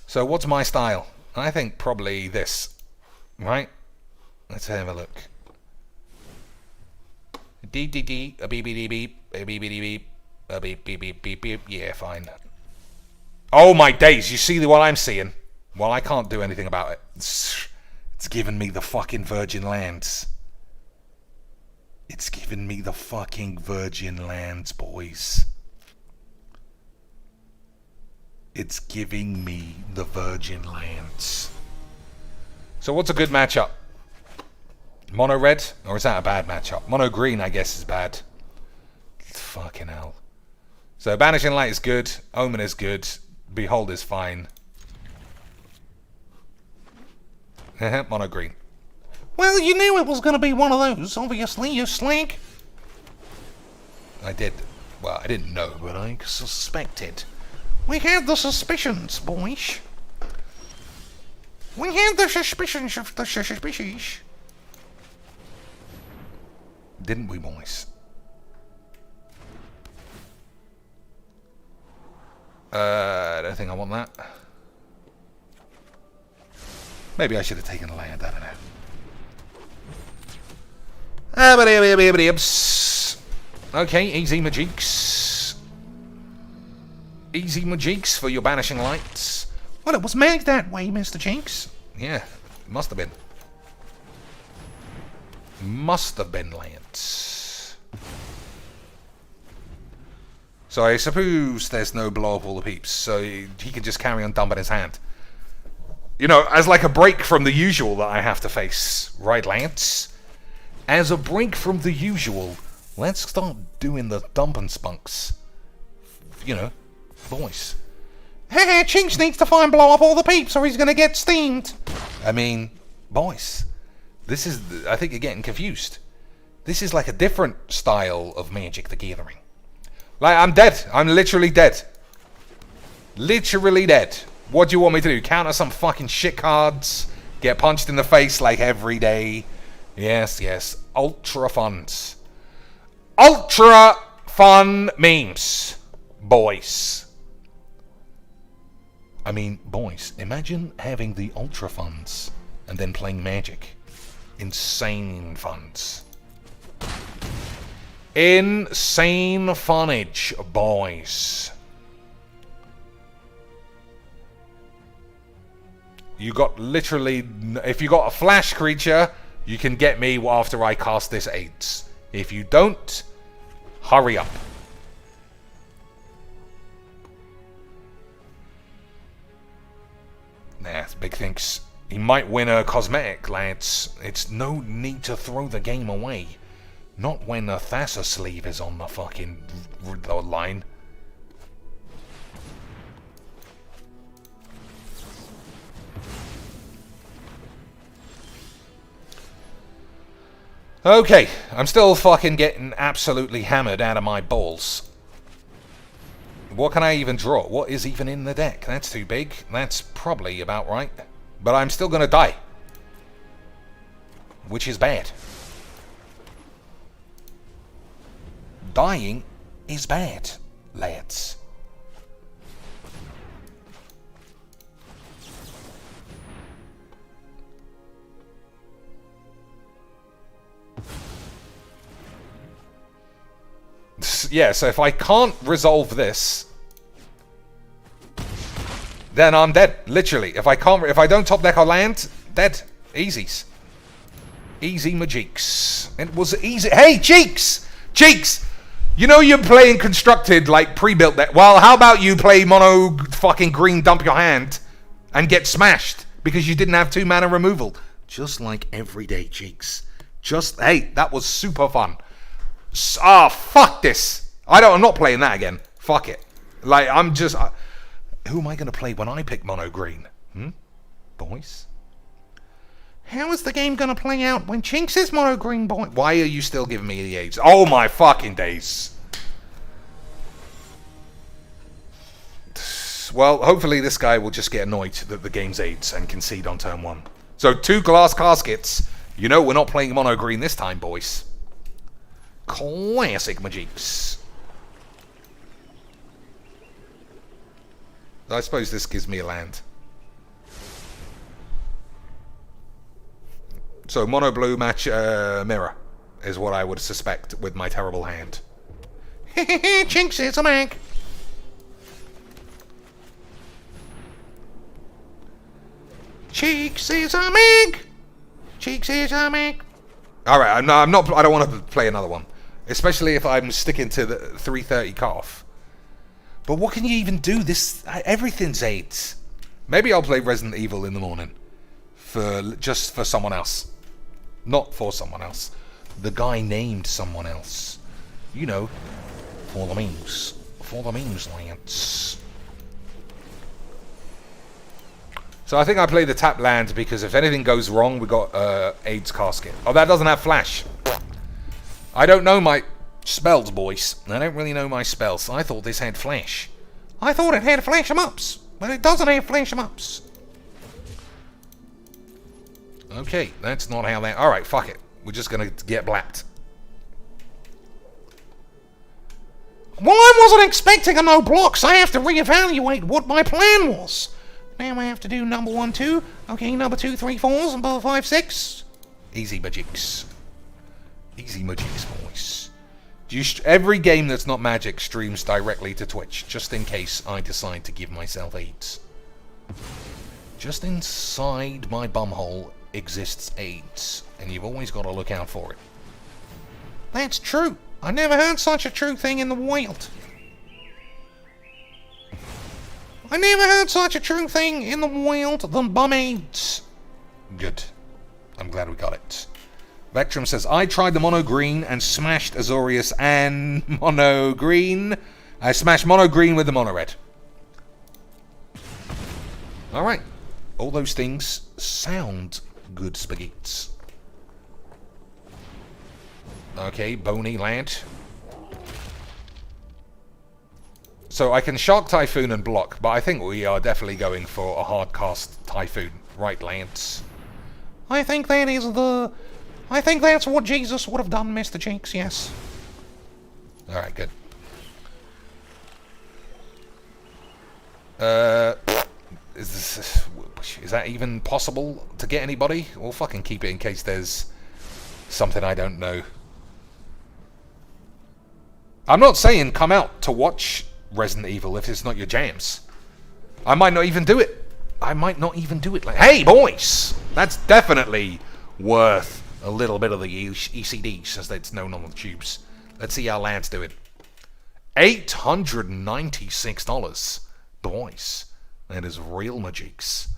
So, what's my style? I think probably this. Right? Let's have a look. D D D, a beep beep beep, a beep beep beep, a beep beep beep beep beep. Yeah, fine. Oh my days! You see what I'm seeing? Well, I can't do anything about it. It's giving me the fucking Virgin Lands. It's giving me the fucking Virgin Lands, boys. It's giving me the Virgin Lands. So what's a good matchup? Mono red? Or is that a bad matchup? Mono green, I guess, is bad. Fucking hell. So Banishing Light is good. Omen is good. Behold is fine. Mono green. Well, you knew it was going to be one of those, obviously, you slank. I did. Well, I didn't know, but I suspected. We had the suspicions, boys. We had the suspicions of the suspicious. Didn't we, boys? I don't think I want that. Maybe I should have taken land, I don't know. Okay, easy magics. Easy magics for your Banishing Lights. Well, it was made that way, Mr. Jinx. Yeah, must have been. Must have been, Lance. So I suppose there's no blow up all the peeps, so he can just carry on dumping his hand. You know, as like a break from the usual that I have to face. Right, Lance? As a break from the usual, let's start doing the dumping spunks. You know, voice. Hey, Jinx needs to find blow up all the peeps or he's going to get steamed. I mean, boys. This is, I think you're getting confused. This is like a different style of Magic the Gathering. Like, I'm dead. I'm literally dead. Literally dead. What do you want me to do? Counter some fucking shit cards? Get punched in the face like every day? Yes, yes. Ultra funs. Ultra fun memes. Boys. I mean, boys, imagine having the ultra funds and then playing Magic. Insane funds. Insane funnage, boys. You got literally... If you got a flash creature, you can get me after I cast this AIDS. If you don't, hurry up. Nah, Big thinks he might win a cosmetic, lads. It's no need to throw the game away. Not when a Thassa sleeve is on the fucking line. Okay, I'm still fucking getting absolutely hammered out of my balls. What can I even draw? What is even in the deck? That's too big. That's probably about right. But I'm still gonna die. Which is bad. Dying is bad, lads. Yeah, so if I can't resolve this, then I'm dead. Literally, if I don't top deck or land, dead. Easies. Easy majeeks. It was easy. Hey, Cheeks! Cheeks! You know you're playing constructed, like pre-built deck. Well, how about you play mono fucking green, dump your hand, and get smashed because you didn't have 2 mana removal. Just like everyday, Cheeks. Hey, that was super fun. Fuck this. I'm not playing that again. Fuck it. Like, I'm just... who am I going to play when I pick mono green? Boys? How is the game gonna play out when Chinks is mono green, boy? Why are you still giving me the aids? Oh my fucking days. Well, hopefully this guy will just get annoyed that the game's aids and concede on turn 1. So 2 glass caskets. You know we're not playing mono green this time, boys. Classic majeeks. I suppose this gives me a land. So mono blue match mirror is what I would suspect with my terrible hand. Chinks is a mag. Cheeks is a mag. Cheeks is a mag. All right, I'm not. I don't want to play another one, especially if I'm sticking to the 330 cutoff. But what can you even do? Everything's aids. Maybe I'll play Resident Evil in the morning, just for someone else, not for someone else. The guy named someone else. You know, for the memes, lads. So I think I play the tap land because if anything goes wrong, we got AIDS casket. Oh, that doesn't have flash. I don't know my spells, boys. I don't really know my spells. I thought this had flash. I thought it had flash 'em ups, but it doesn't have flash 'em ups. Okay, that's not how that... Alright, fuck it. We're just gonna get blapped. Well, I wasn't expecting a no blocks. I have to reevaluate what my plan was. Now I have to do number 1, 2. Okay, number 2, 3, 4s, and number 5, 6. Easy magics. Easy magics, boys. Every game that's not Magic streams directly to Twitch, just in case I decide to give myself AIDS. Just inside my bumhole exists AIDS, and you've always got to look out for it. That's true. I never heard such a true thing in the wild. I never heard such a true thing in the wild than bum AIDS. Good. I'm glad we got it. Vectrum says, I tried the mono green and smashed Azorius and mono green. I smashed mono green with the mono red. Alright. All those things sound good spaghettis. Okay, bony lad. So I can Shark Typhoon and block, but I think we are definitely going for a hard cast Typhoon. Right, Lance? I think that's what Jesus would have done, Mr. Jinx, yes. Alright, good. Is that even possible to get anybody? We'll fucking keep it in case there's something I don't know. I'm not saying come out to watch Resident Evil if it's not your jams. I might not even do it. Like, hey, boys! That's definitely worth a little bit of the ECDs, as it's known on the tubes. Let's see how Lance doing. $896. Boys, that is real magics.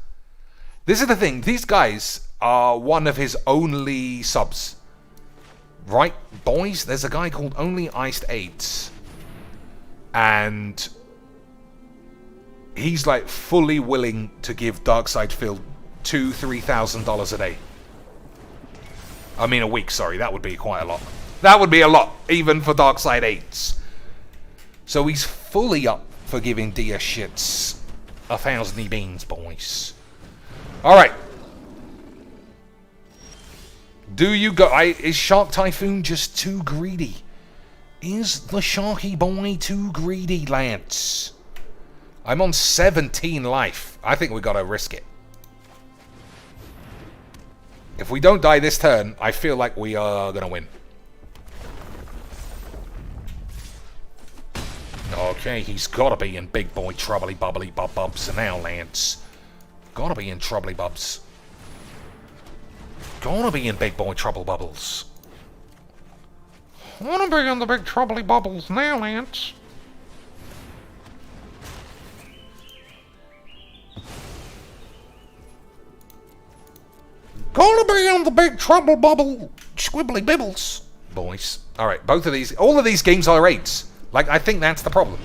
This is the thing. These guys are one of his only subs. Right, boys? There's a guy called Only Iced Aids. And he's like fully willing to give Darkside Phil $2,000-$3,000 a day. I mean a week, sorry. That would be quite a lot. That would be a lot, even for Darkside Aids. So he's fully up for giving dear shits 1,000 beans, boys. Alright. Do you go... is Shark Typhoon just too greedy? Is the Sharky boy too greedy, Lance? I'm on 17 life. I think we gotta risk it. If we don't die this turn, I feel like we are gonna win. Okay, he's gotta be in big boy troubly bubbly bubs now, Lance. Gotta be in troubly bubs. Gotta be in big boy trouble bubbles. Wanna be in the big troubly bubbles now, Lance? Gonna be in the big trouble bubble squibbly bibbles. Boys. Alright, all of these games are 8s. Like, I think that's the problem.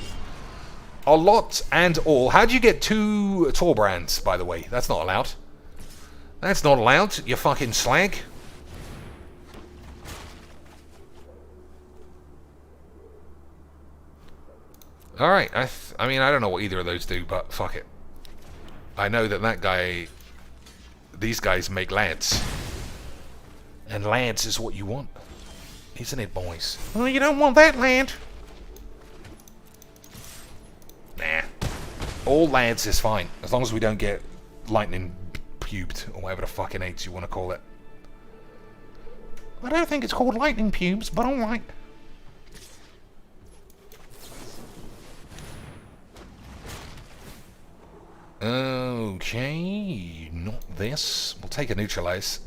A lot and all. How do you get 2 tour brands, by the way? That's not allowed. That's not allowed, you fucking slag. Alright, I mean, I don't know what either of those do, but fuck it. I know that guy... These guys make lads. And lads is what you want. Isn't it, boys? Well, you don't want that, lad. Nah. All lads is fine. As long as we don't get lightning pubed, or whatever the fucking AIDS you want to call it. I don't think it's called lightning pubes, but alright. Okay, not this. We'll take a neutralize.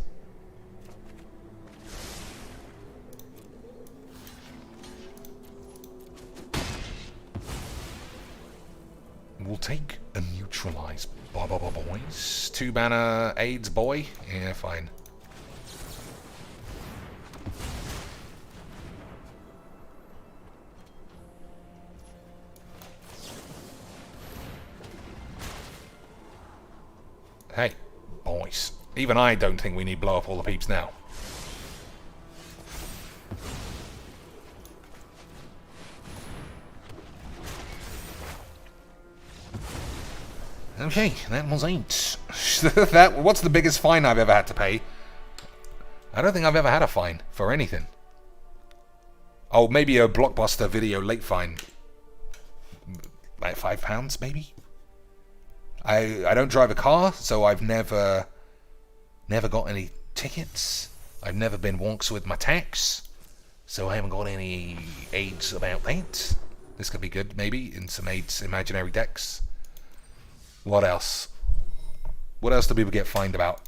We'll take a neutralize, boys. 2 banner AIDS, boy. Yeah, fine. Hey, boys. Even I don't think we need blow up all the peeps now. Okay, that was 8. What's the biggest fine I've ever had to pay? I don't think I've ever had a fine for anything. Oh, maybe a Blockbuster video late fine. Like £5, maybe? I don't drive a car, so I've never got any tickets. I've never been wonks with my tax, so I haven't got any aids about that. This could be good, maybe, in some aids imaginary decks. What else? What else do people get fined about?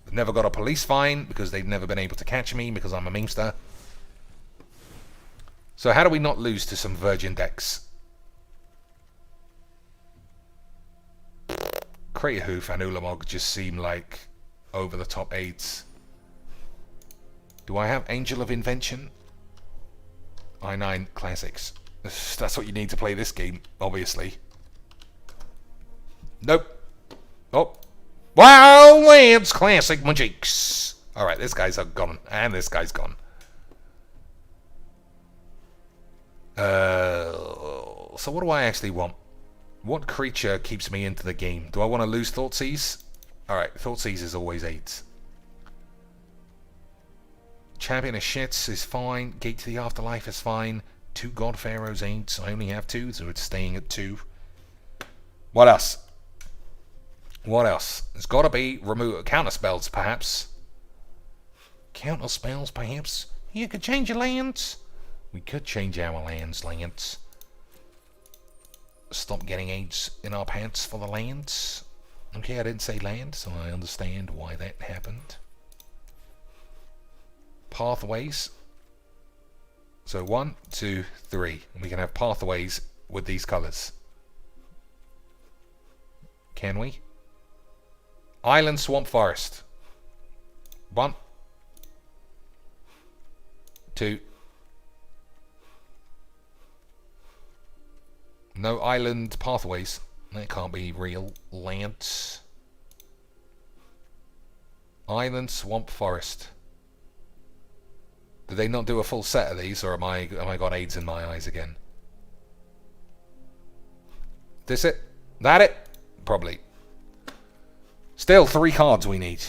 I've never got a police fine because they've never been able to catch me because I'm a memester. So how do we not lose to some virgin decks? Crater Hoof and Ulamog just seem like over-the-top aids. Do I have Angel of Invention? I9 Classics. That's what you need to play this game, obviously. Nope. Oh. Wow, Lance Classic Magics. Alright, this guy's gone. And this guy's gone. So what do I actually want? What creature keeps me into the game? Do I want to lose Thoughtseize? Alright, Thoughtseize is always 8. Champion of Shits is fine. Gate to the Afterlife is fine. 2 God Pharaohs 8. I only have 2, so it's staying at 2. What else? What else? There's got to be counter spells, perhaps. Counter spells, perhaps? You could change your lands. We could change our lands, Lance. Stop getting AIDS in our pants for the lands. Okay, I didn't say land, so I understand why that happened. Pathways. So 1, 2, 3. And we can have pathways with these colours. Can we? Island, swamp, forest. 1, 2. No island pathways. That can't be real. Lands. Island, swamp, forest. Did they not do a full set of these, or am I got AIDS in my eyes again? This it? That it? Probably. Still 3 cards we need.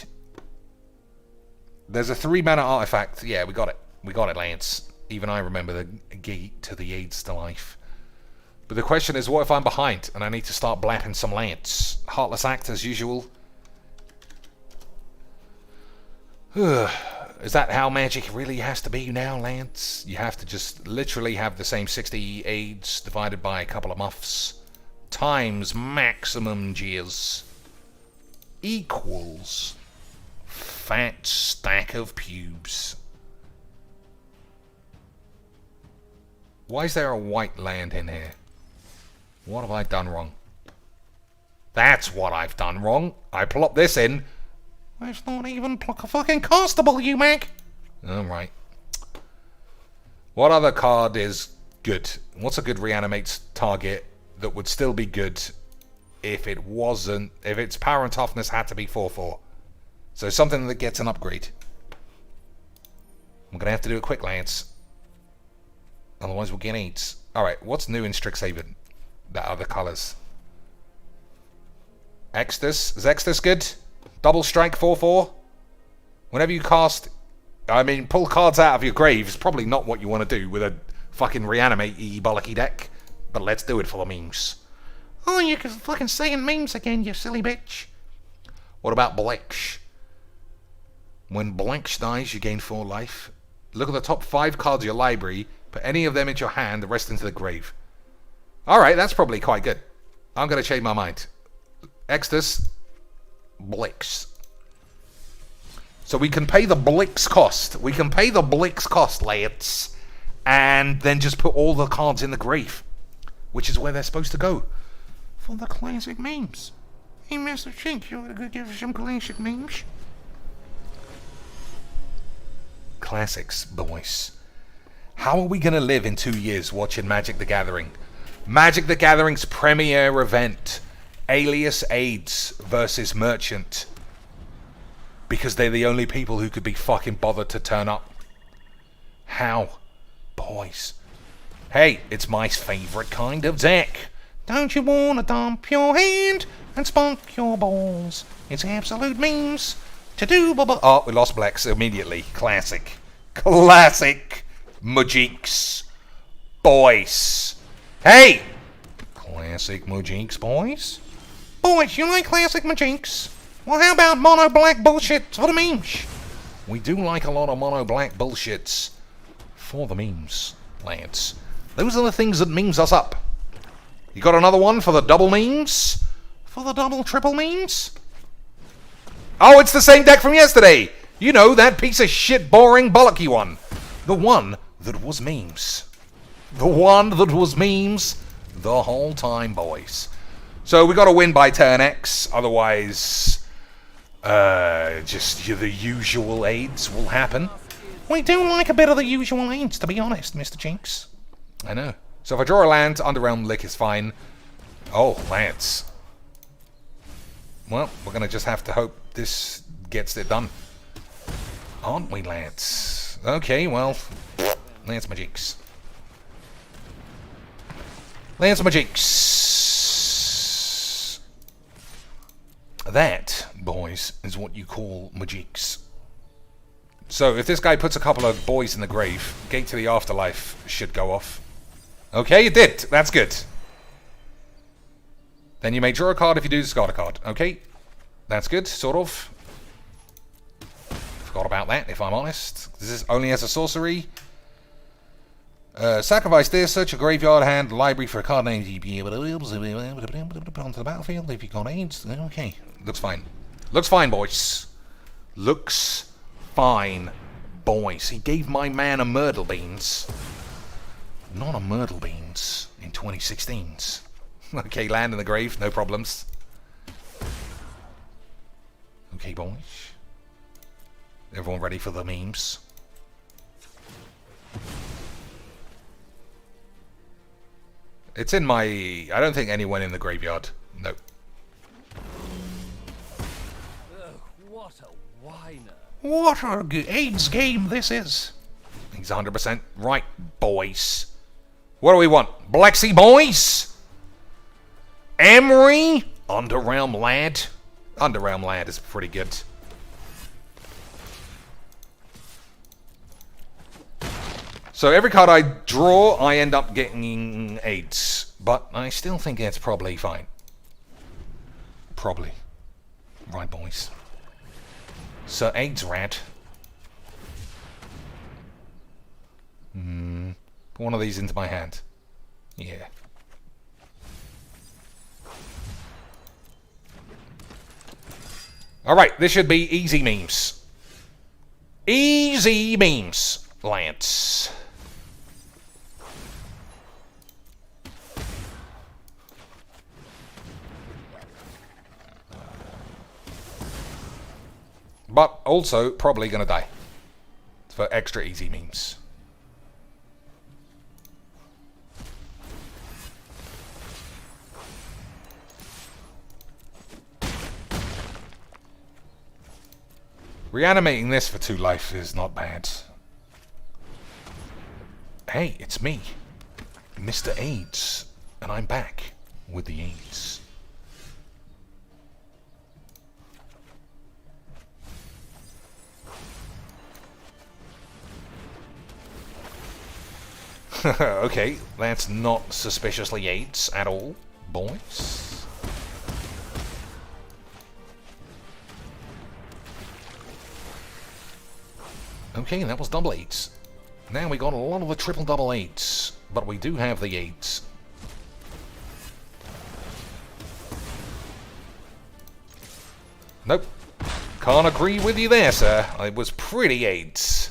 There's a 3-mana artifact. Yeah, we got it. We got it, Lance. Even I remember the gate to the AIDS to life. But the question is, what if I'm behind and I need to start blapping some Lance? Heartless Act as usual. Is that how magic really has to be now, Lance? You have to just literally have the same 60 AIDS divided by a couple of muffs times maximum gears equals fat stack of pubes. Why is there a white land in here? What have I done wrong? That's what I've done wrong. I plop this in. Let's not even pluck a fucking constable, you Mac. Alright. What other card is good? What's a good reanimate target that would still be good if it wasn't... if its power and toughness had to be 4/4? So something that gets an upgrade. I'm going to have to do it quick, Lance. Otherwise we'll get AIDS. Alright, what's new in Strixhaven? That other colours. Extus. Is Extus good? Double strike 4/4. Whenever you cast... I mean, pull cards out of your grave is probably not what you want to do with a fucking reanimate-y bollocky deck. But let's do it for the memes. Oh, you can fucking saying memes again, you silly bitch. What about Bleksh? When Bleksh dies, you gain 4 life. Look at the top 5 cards of your library. Put any of them into your hand, the rest into the grave. Alright, that's probably quite good. I'm going to change my mind. Extus, Blix. So we can pay the Blix cost. We can pay the Blix cost, lads. And then just put all the cards in the grave. Which is where they're supposed to go. For the classic memes. Hey, Mr. Chink, you want to give us some classic memes? Classics, boys. How are we going to live in 2 years watching Magic the Gathering? Magic the Gathering's premiere event. Alias AIDS versus Merchant. Because they're the only people who could be fucking bothered to turn up. How? Boys. Hey, it's my favourite kind of deck. Don't you want to dump your hand and spunk your balls? It's absolute memes to do bubba. Oh, we lost Blex immediately. Classic. Classic. Majiks. Boys. Hey! Classic Majiks, boys. Boys, you like classic majinks? Well, how about mono black bullshit for the memes? We do like a lot of mono black bullshits for the memes, Lance. Those are the things that memes us up. You got another one for the double memes? For the double triple memes? Oh, it's the same deck from yesterday! You know, that piece of shit boring bollocky one. The one that was memes. The one that was memes the whole time, boys. So we got to win by turn X, otherwise just the usual AIDS will happen. We do like a bit of the usual AIDS, to be honest, Mr. Jinx. I know. So if I draw a land, Underrealm Lick is fine. Oh, Lance. Well, we're going to just have to hope this gets it done. Aren't we, Lance? Okay, well, Lance Magics. Lance Magics. That, boys, is what you call Magics. So, if this guy puts a couple of boys in the grave, Gate to the Afterlife should go off. Okay, it did. That's good. Then you may draw a card if you do discard a card. Okay, that's good, sort of. Forgot about that, if I'm honest. This is only as a sorcery. Sacrifice this, search your graveyard, hand, library for a card name. Put onto the battlefield if you got AIDS. Okay, looks fine. Looks fine, boys. Looks fine, boys. He gave my man a Myrtle Beans. Not a Myrtle Beans in 2016's. Okay, land in the grave, no problems. Okay, boys. Everyone ready for the memes? It's in my... I don't think anyone in the graveyard. Nope. Ugh, what a whiner. What a AIDS game this is. He's 100% right, boys. What do we want? Black Sea boys? Emery? Underrealm lad? Underrealm lad is pretty good. So every card I draw, I end up getting AIDS. But I still think it's probably fine. Probably. Right, boys. So AIDS rat. Put one of these into my hand. Yeah. Alright, this should be easy memes. Easy memes, Lance. But also probably gonna die. For extra easy memes. Reanimating this for 2 life is not bad. Hey, it's me, Mr. AIDS, and I'm back with the AIDS. Okay, that's not suspiciously AIDS at all, boys. Okay, that was double 8s. Now we got a lot of the triple double 8s, but we do have the 8s. Nope. Can't agree with you there, sir. It was pretty 8s.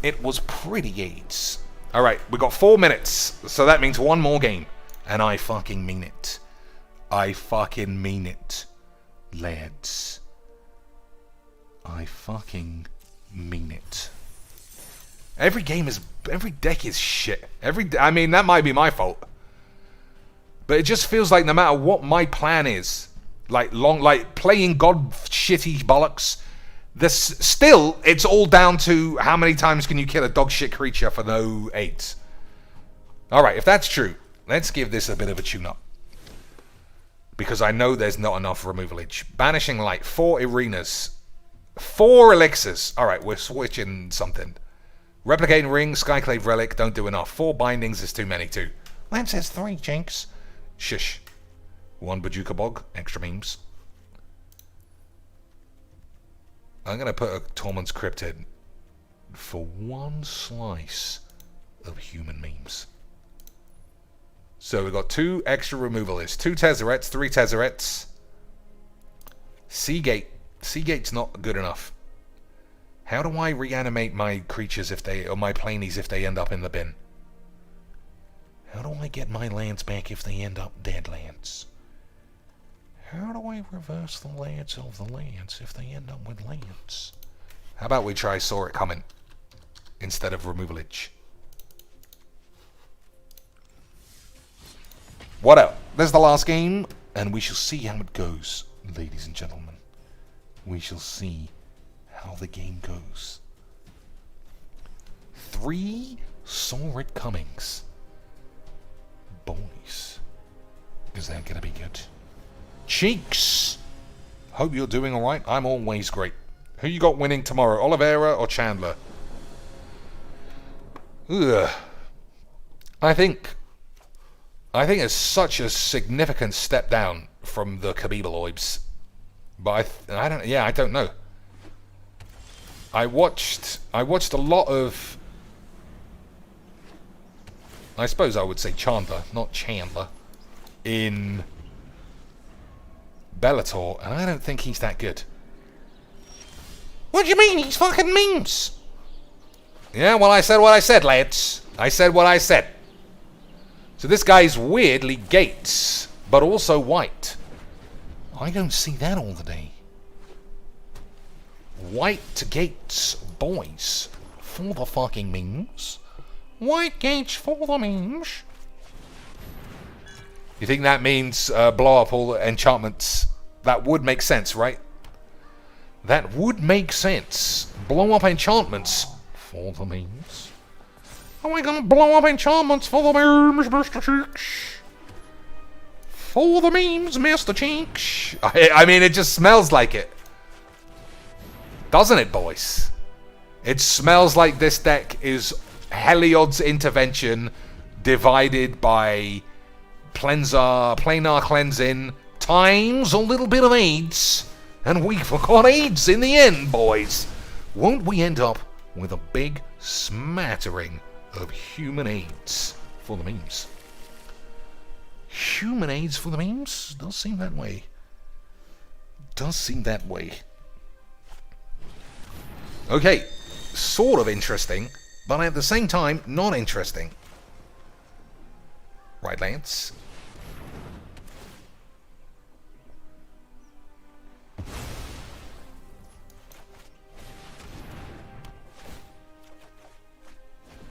It was pretty 8s. Alright, we got 4 minutes, so that means 1 more game. And I fucking mean it. I fucking mean it, lads. I fucking mean it. Every deck is shit. I mean, that might be my fault. But it just feels like no matter what my plan is, like playing god shitty bollocks, still it's all down to how many times can you kill a dog shit creature for no 8s. Alright, if that's true, let's give this a bit of a tune up. Because I know there's not enough removalage. Banishing Light, 4 arenas. 4 elixirs. Alright, we're switching something. Replicating Ring, Skyclave Relic, don't do enough. 4 bindings is too many too. Lance says 3, Jinx. Shush. 1 Bajuka Bog, extra memes. I'm going to put a Tormund's Cryptid for 1 slice of human memes. So we've got 2 extra removalists. 2 Tezzerets, 3 Tezzerets. Seagate. Seagate's not good enough. How do I reanimate my creatures or my planies if they end up in the bin? How do I get my lands back if they end up dead lands? How do I reverse the lands of the lands if they end up with lands? How about we try Saw It Coming instead of removalage? What up? This is the last game, and we shall see how it goes, ladies and gentlemen. We shall see how the game goes. 3 Saw It Comings. Boys, is that gonna be good? Cheeks! Hope you're doing alright. I'm always great. Who you got winning tomorrow, Oliveira or Chandler? Ugh. I think it's such a significant step down from the Khabibaloibs. But I don't know. I watched a lot of, I suppose I would say Chandler, not Chandler, in Bellator, and I don't think he's that good. What do you mean? He's fucking memes. Yeah, well, I said what I said, lads. I said what I said. So this guy's weirdly Gates, but also white. I don't see that all the day. White gates, boys. For the fucking memes. White gates for the memes. You think that means blow up all the enchantments? That would make sense, right? That would make sense. Blow up enchantments for the memes. Are we gonna blow up enchantments for the memes, Mr. Cheeks? For the memes, Mr. Cheeks. I mean, it just smells like it. Doesn't it, boys? It smells like this deck is Heliod's Intervention divided by planar cleansing times a little bit of AIDS, and we forgot AIDS in the end, boys. Won't we end up with a big smattering of human AIDS for the memes? Human AIDS for the memes? Does seem that way. Does seem that way. Okay, sort of interesting, but at the same time, not interesting. Right, Lance?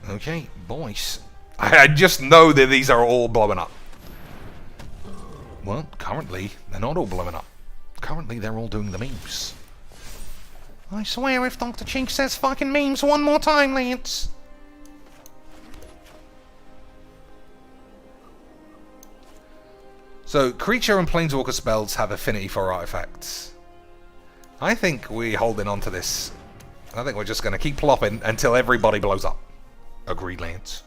Okay, boys. I just know that these are all blowing up. Well, currently, they're not all blowing up. Currently, they're all doing the memes. I swear if Dr. Cheeks says fucking memes one more time, Lance. So, creature and planeswalker spells have affinity for artifacts. I think we're holding on to this. I think we're just going to keep plopping until everybody blows up. Agreed, Lance.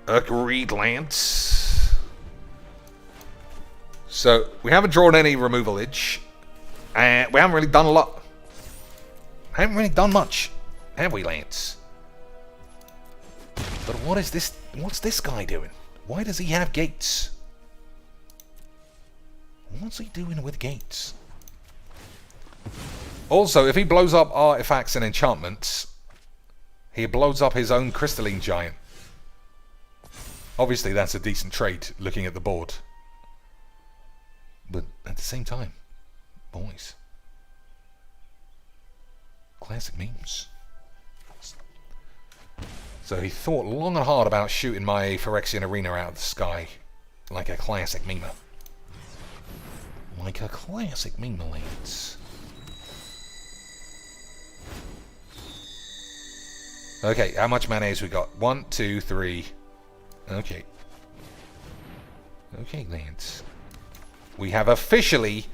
Agreed, Lance. So, we haven't drawn any removal itch. And we haven't really done a lot. Haven't really done much, have we, Lance? But what is this? What's this guy doing? Why does he have gates? What's he doing with gates? Also, if he blows up artifacts and enchantments, he blows up his own crystalline giant. Obviously, that's a decent trade, looking at the board. But at the same time, boys, classic memes. So he thought long and hard about shooting my Phyrexian Arena out of the sky, like a classic memer. Like a classic memer, lads. Okay, how much mayonnaise we got? 1, 2, 3. Okay. Okay, lads. We have officially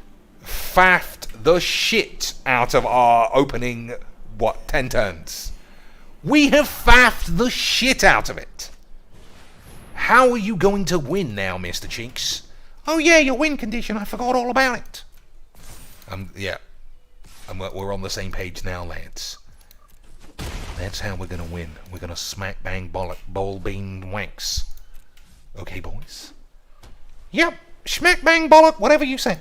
faffed the shit out of our opening, 10 turns. We have faffed the shit out of it. How are you going to win now, Mr. Cheeks? Oh yeah, your win condition, I forgot all about it. Yeah. We're on the same page now, lads. That's how we're going to win. We're going to smack bang bollock bowl bean wanks. Okay, boys? Yep, smack bang bollock, whatever you say.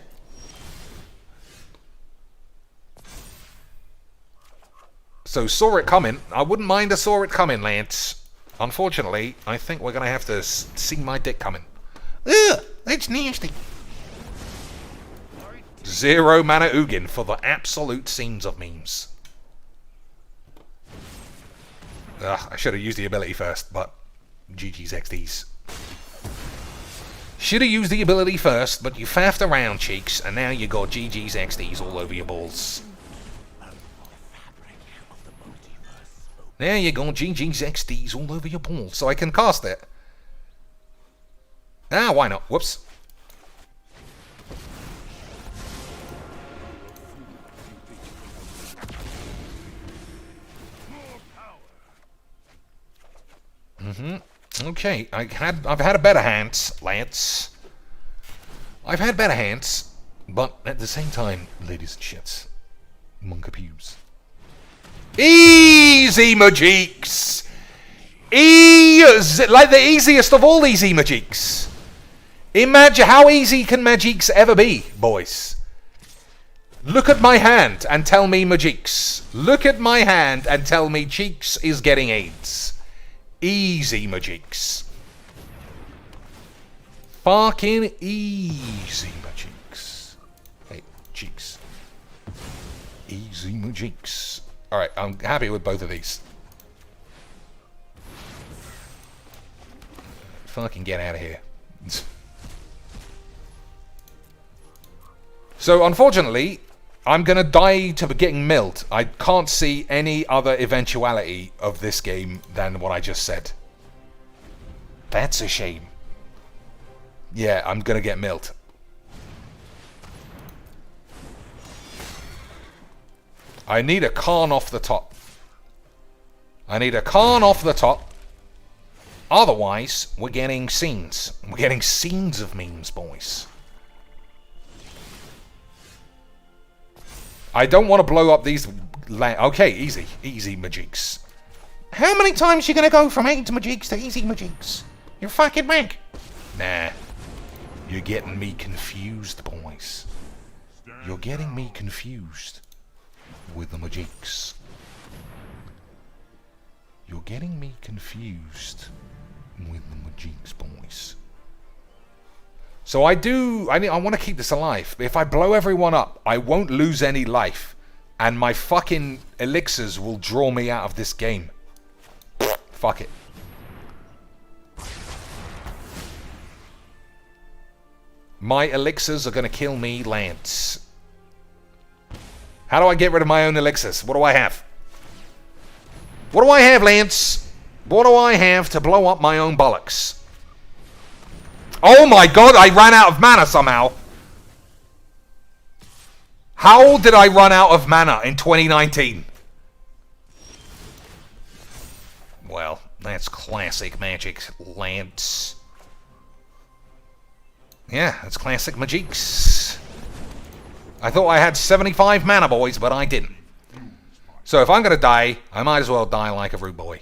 So, saw it coming. I wouldn't mind a saw it coming, Lance. Unfortunately, I think we're going to have to see my dick coming. Ugh, that's nasty. 0 mana Ugin for the absolute seams of memes. Ugh, I should have used the ability first, but GG's XDs. Should have used the ability first, but you faffed around, Cheeks, and now you got GG's XDs all over your balls. There you go, GG's XDs all over your balls, so I can cast it. Ah, why not? Whoops. Okay, I've had a better hand, Lance. I've had better hands, but at the same time, ladies and shits, Monka Pews. Easy Majiks! Easy, like the easiest of all easy Majiks. Imagine how easy can Majiks ever be, boys. Look at my hand and tell me Majiks. Look at my hand and tell me Cheeks is getting AIDS. Easy Majiks. Fucking easy Majiks. Hey, Cheeks. Jeeks. Alright, I'm happy with both of these. Fucking get out of here. So, unfortunately, I'm gonna die to getting milled. I can't see any other eventuality of this game than what I just said. That's a shame. Yeah, I'm gonna get milled. I need a Khan off the top. I need a Khan off the top. Otherwise, we're getting scenes. We're getting scenes of memes, boys. I don't want to blow up these... Okay, easy. Easy, Majiks. How many times you gonna go from 8 Majiks to easy Majiks? You're fucking Meg. Nah. You're getting me confused, boys. You're getting me confused with the Majiks. You're getting me confused with the Majiks, boys. So I want to keep this alive. If I blow everyone up, I won't lose any life. And my fucking elixirs will draw me out of this game. Fuck it. My elixirs are going to kill me, Lance. How do I get rid of my own elixirs? What do I have? What do I have, Lance? What do I have to blow up my own bollocks? Oh my god, I ran out of mana somehow. How did I run out of mana in 2019? Well, that's classic magic, Lance. Yeah, that's classic Majiks. I thought I had 75 mana, boys, but I didn't. So if I'm going to die, I might as well die like a rude boy.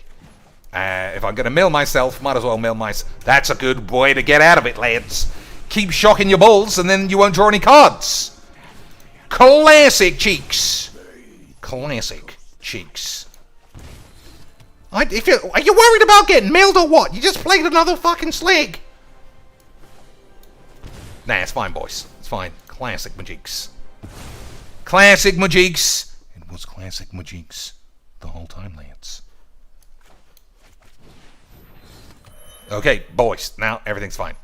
If I'm going to mill myself, might as well mill myself. That's a good way to get out of it, lads. Keep shocking your balls, and then you won't draw any cards. Classic cheeks. Classic cheeks. Are you worried about getting milled or what? You just played another fucking slag. Nah, it's fine, boys. It's fine. Classic Majiks. Classic Majiks. It was classic Majiks the whole time, Lance. Okay, boys. Now everything's fine.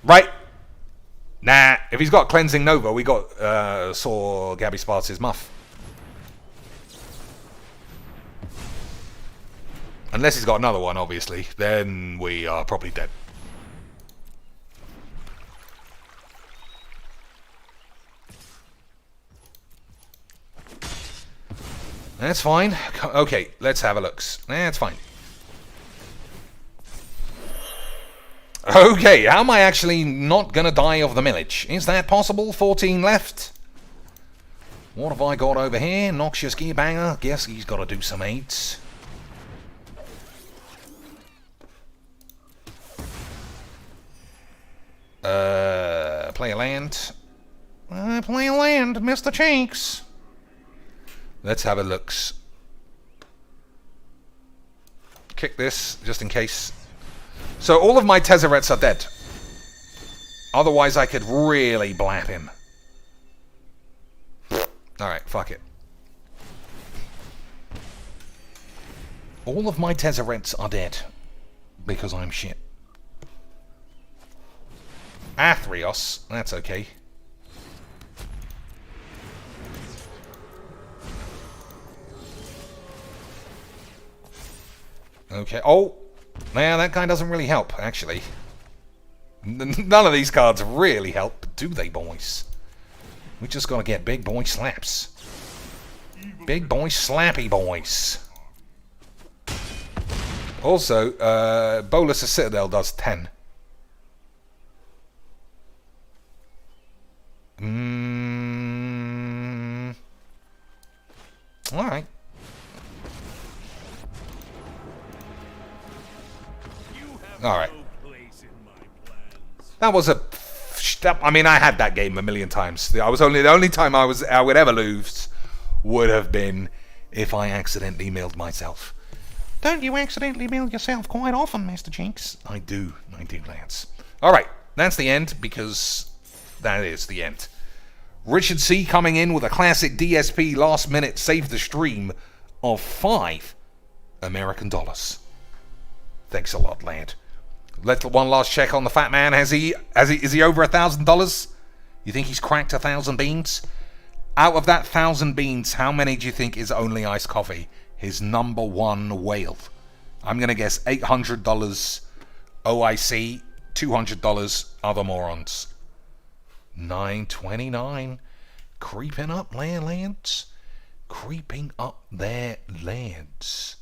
Right. Nah, if he's got Cleansing Nova, we got saw Gabby Sparks' muff. Unless he's got another one, obviously. Then we are probably dead. That's fine. Okay, let's have a look. That's fine. Okay, how am I actually not gonna die of the millage? Is that possible? 14 left. What have I got over here? Noxious Gearbanger. Guess he's got to do some 8s. Play a land. Play a land, Mr. Chinks. Let's have a look. Kick this, just in case. So all of my Tezzerets are dead. Otherwise I could really blap him. Alright, fuck it. All of my Tezzerets are dead. Because I'm shit. Athreos, that's okay. Okay, oh! Nah, that guy doesn't really help, actually. None of these cards really help, do they, boys? We just gotta get big boy slaps. Big boy slappy boys. Also, Bolus's Citadel does 10. Alright. Alright. That was a... I mean, I had that game a million times. The only time I would ever lose would have been if I accidentally milled myself. Don't you accidentally mill yourself quite often, Mr. Chinks? I do, Lance. Alright, that's the end, because that is the end. Richard C coming in with a classic DSP last minute save the stream of $5 American. Thanks a lot, lad. Let's one last check on the fat man. Is he over $1,000? You think he's cracked 1,000 beans? Out of that 1,000 beans, how many do you think is only iced coffee? His number one whale. I'm gonna guess $800 OIC, $200 other morons. 929, creeping up there, lads. Creeping up there, lads.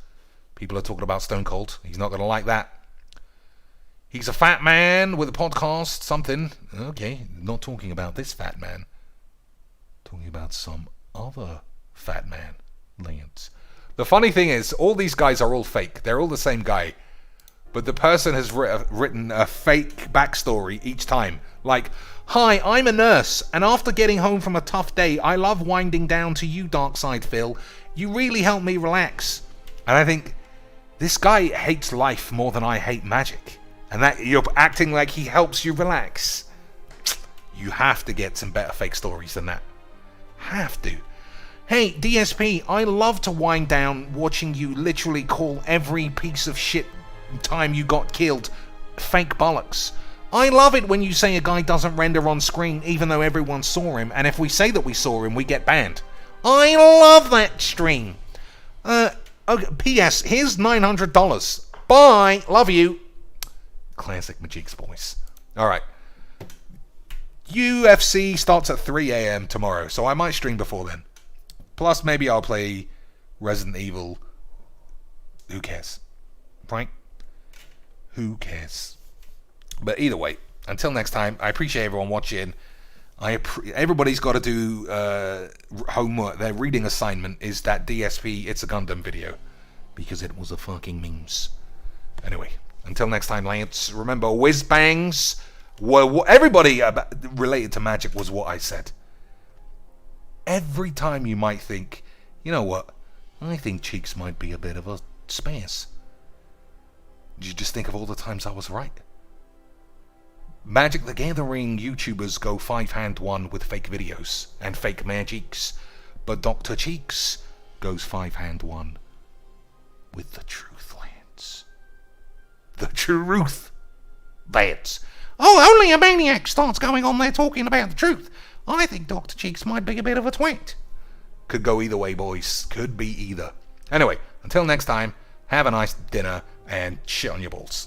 People are talking about Stone Cold. He's not gonna like that. He's a fat man with a podcast, something. Okay, not talking about this fat man. Talking about some other fat man, lads. The funny thing is, all these guys are all fake. They're all the same guy. But the person has written a fake backstory each time. Like, hi, I'm a nurse, and after getting home from a tough day, I love winding down to you, Darkside Phil. You really help me relax. And I think, this guy hates life more than I hate magic. And that you're acting like he helps you relax. You have to get some better fake stories than that. Have to. Hey, DSP, I love to wind down watching you literally call every piece of shit time you got killed fake bollocks. I love it when you say a guy doesn't render on screen even though everyone saw him, and if we say that we saw him, we get banned. I love that stream. Okay, P.S. Here's $900. Bye. Love you. Classic Majik's voice. Alright. UFC starts at 3 a.m. tomorrow, so I might stream before then. Plus, maybe I'll play Resident Evil. Who cares? Right? Who cares? But either way, until next time, I appreciate everyone watching. Everybody's got to do homework. Their reading assignment is that DSP It's a Gundam video. Because it was a fucking memes. Anyway, until next time, lads, remember, whiz bangs were everybody related to magic was what I said. Every time you might think, you know what, I think Cheeks might be a bit of a spaz. Did you just think of all the times I was right? Magic the Gathering YouTubers go 5-hand-1 with fake videos and fake magics, but Dr. Cheeks goes 5-hand-1 with the truth, lads. The truth, lads. Oh, only a maniac starts going on there talking about the truth. I think Dr. Cheeks might be a bit of a twat. Could go either way, boys. Could be either. Anyway, until next time, have a nice dinner and shit on your balls.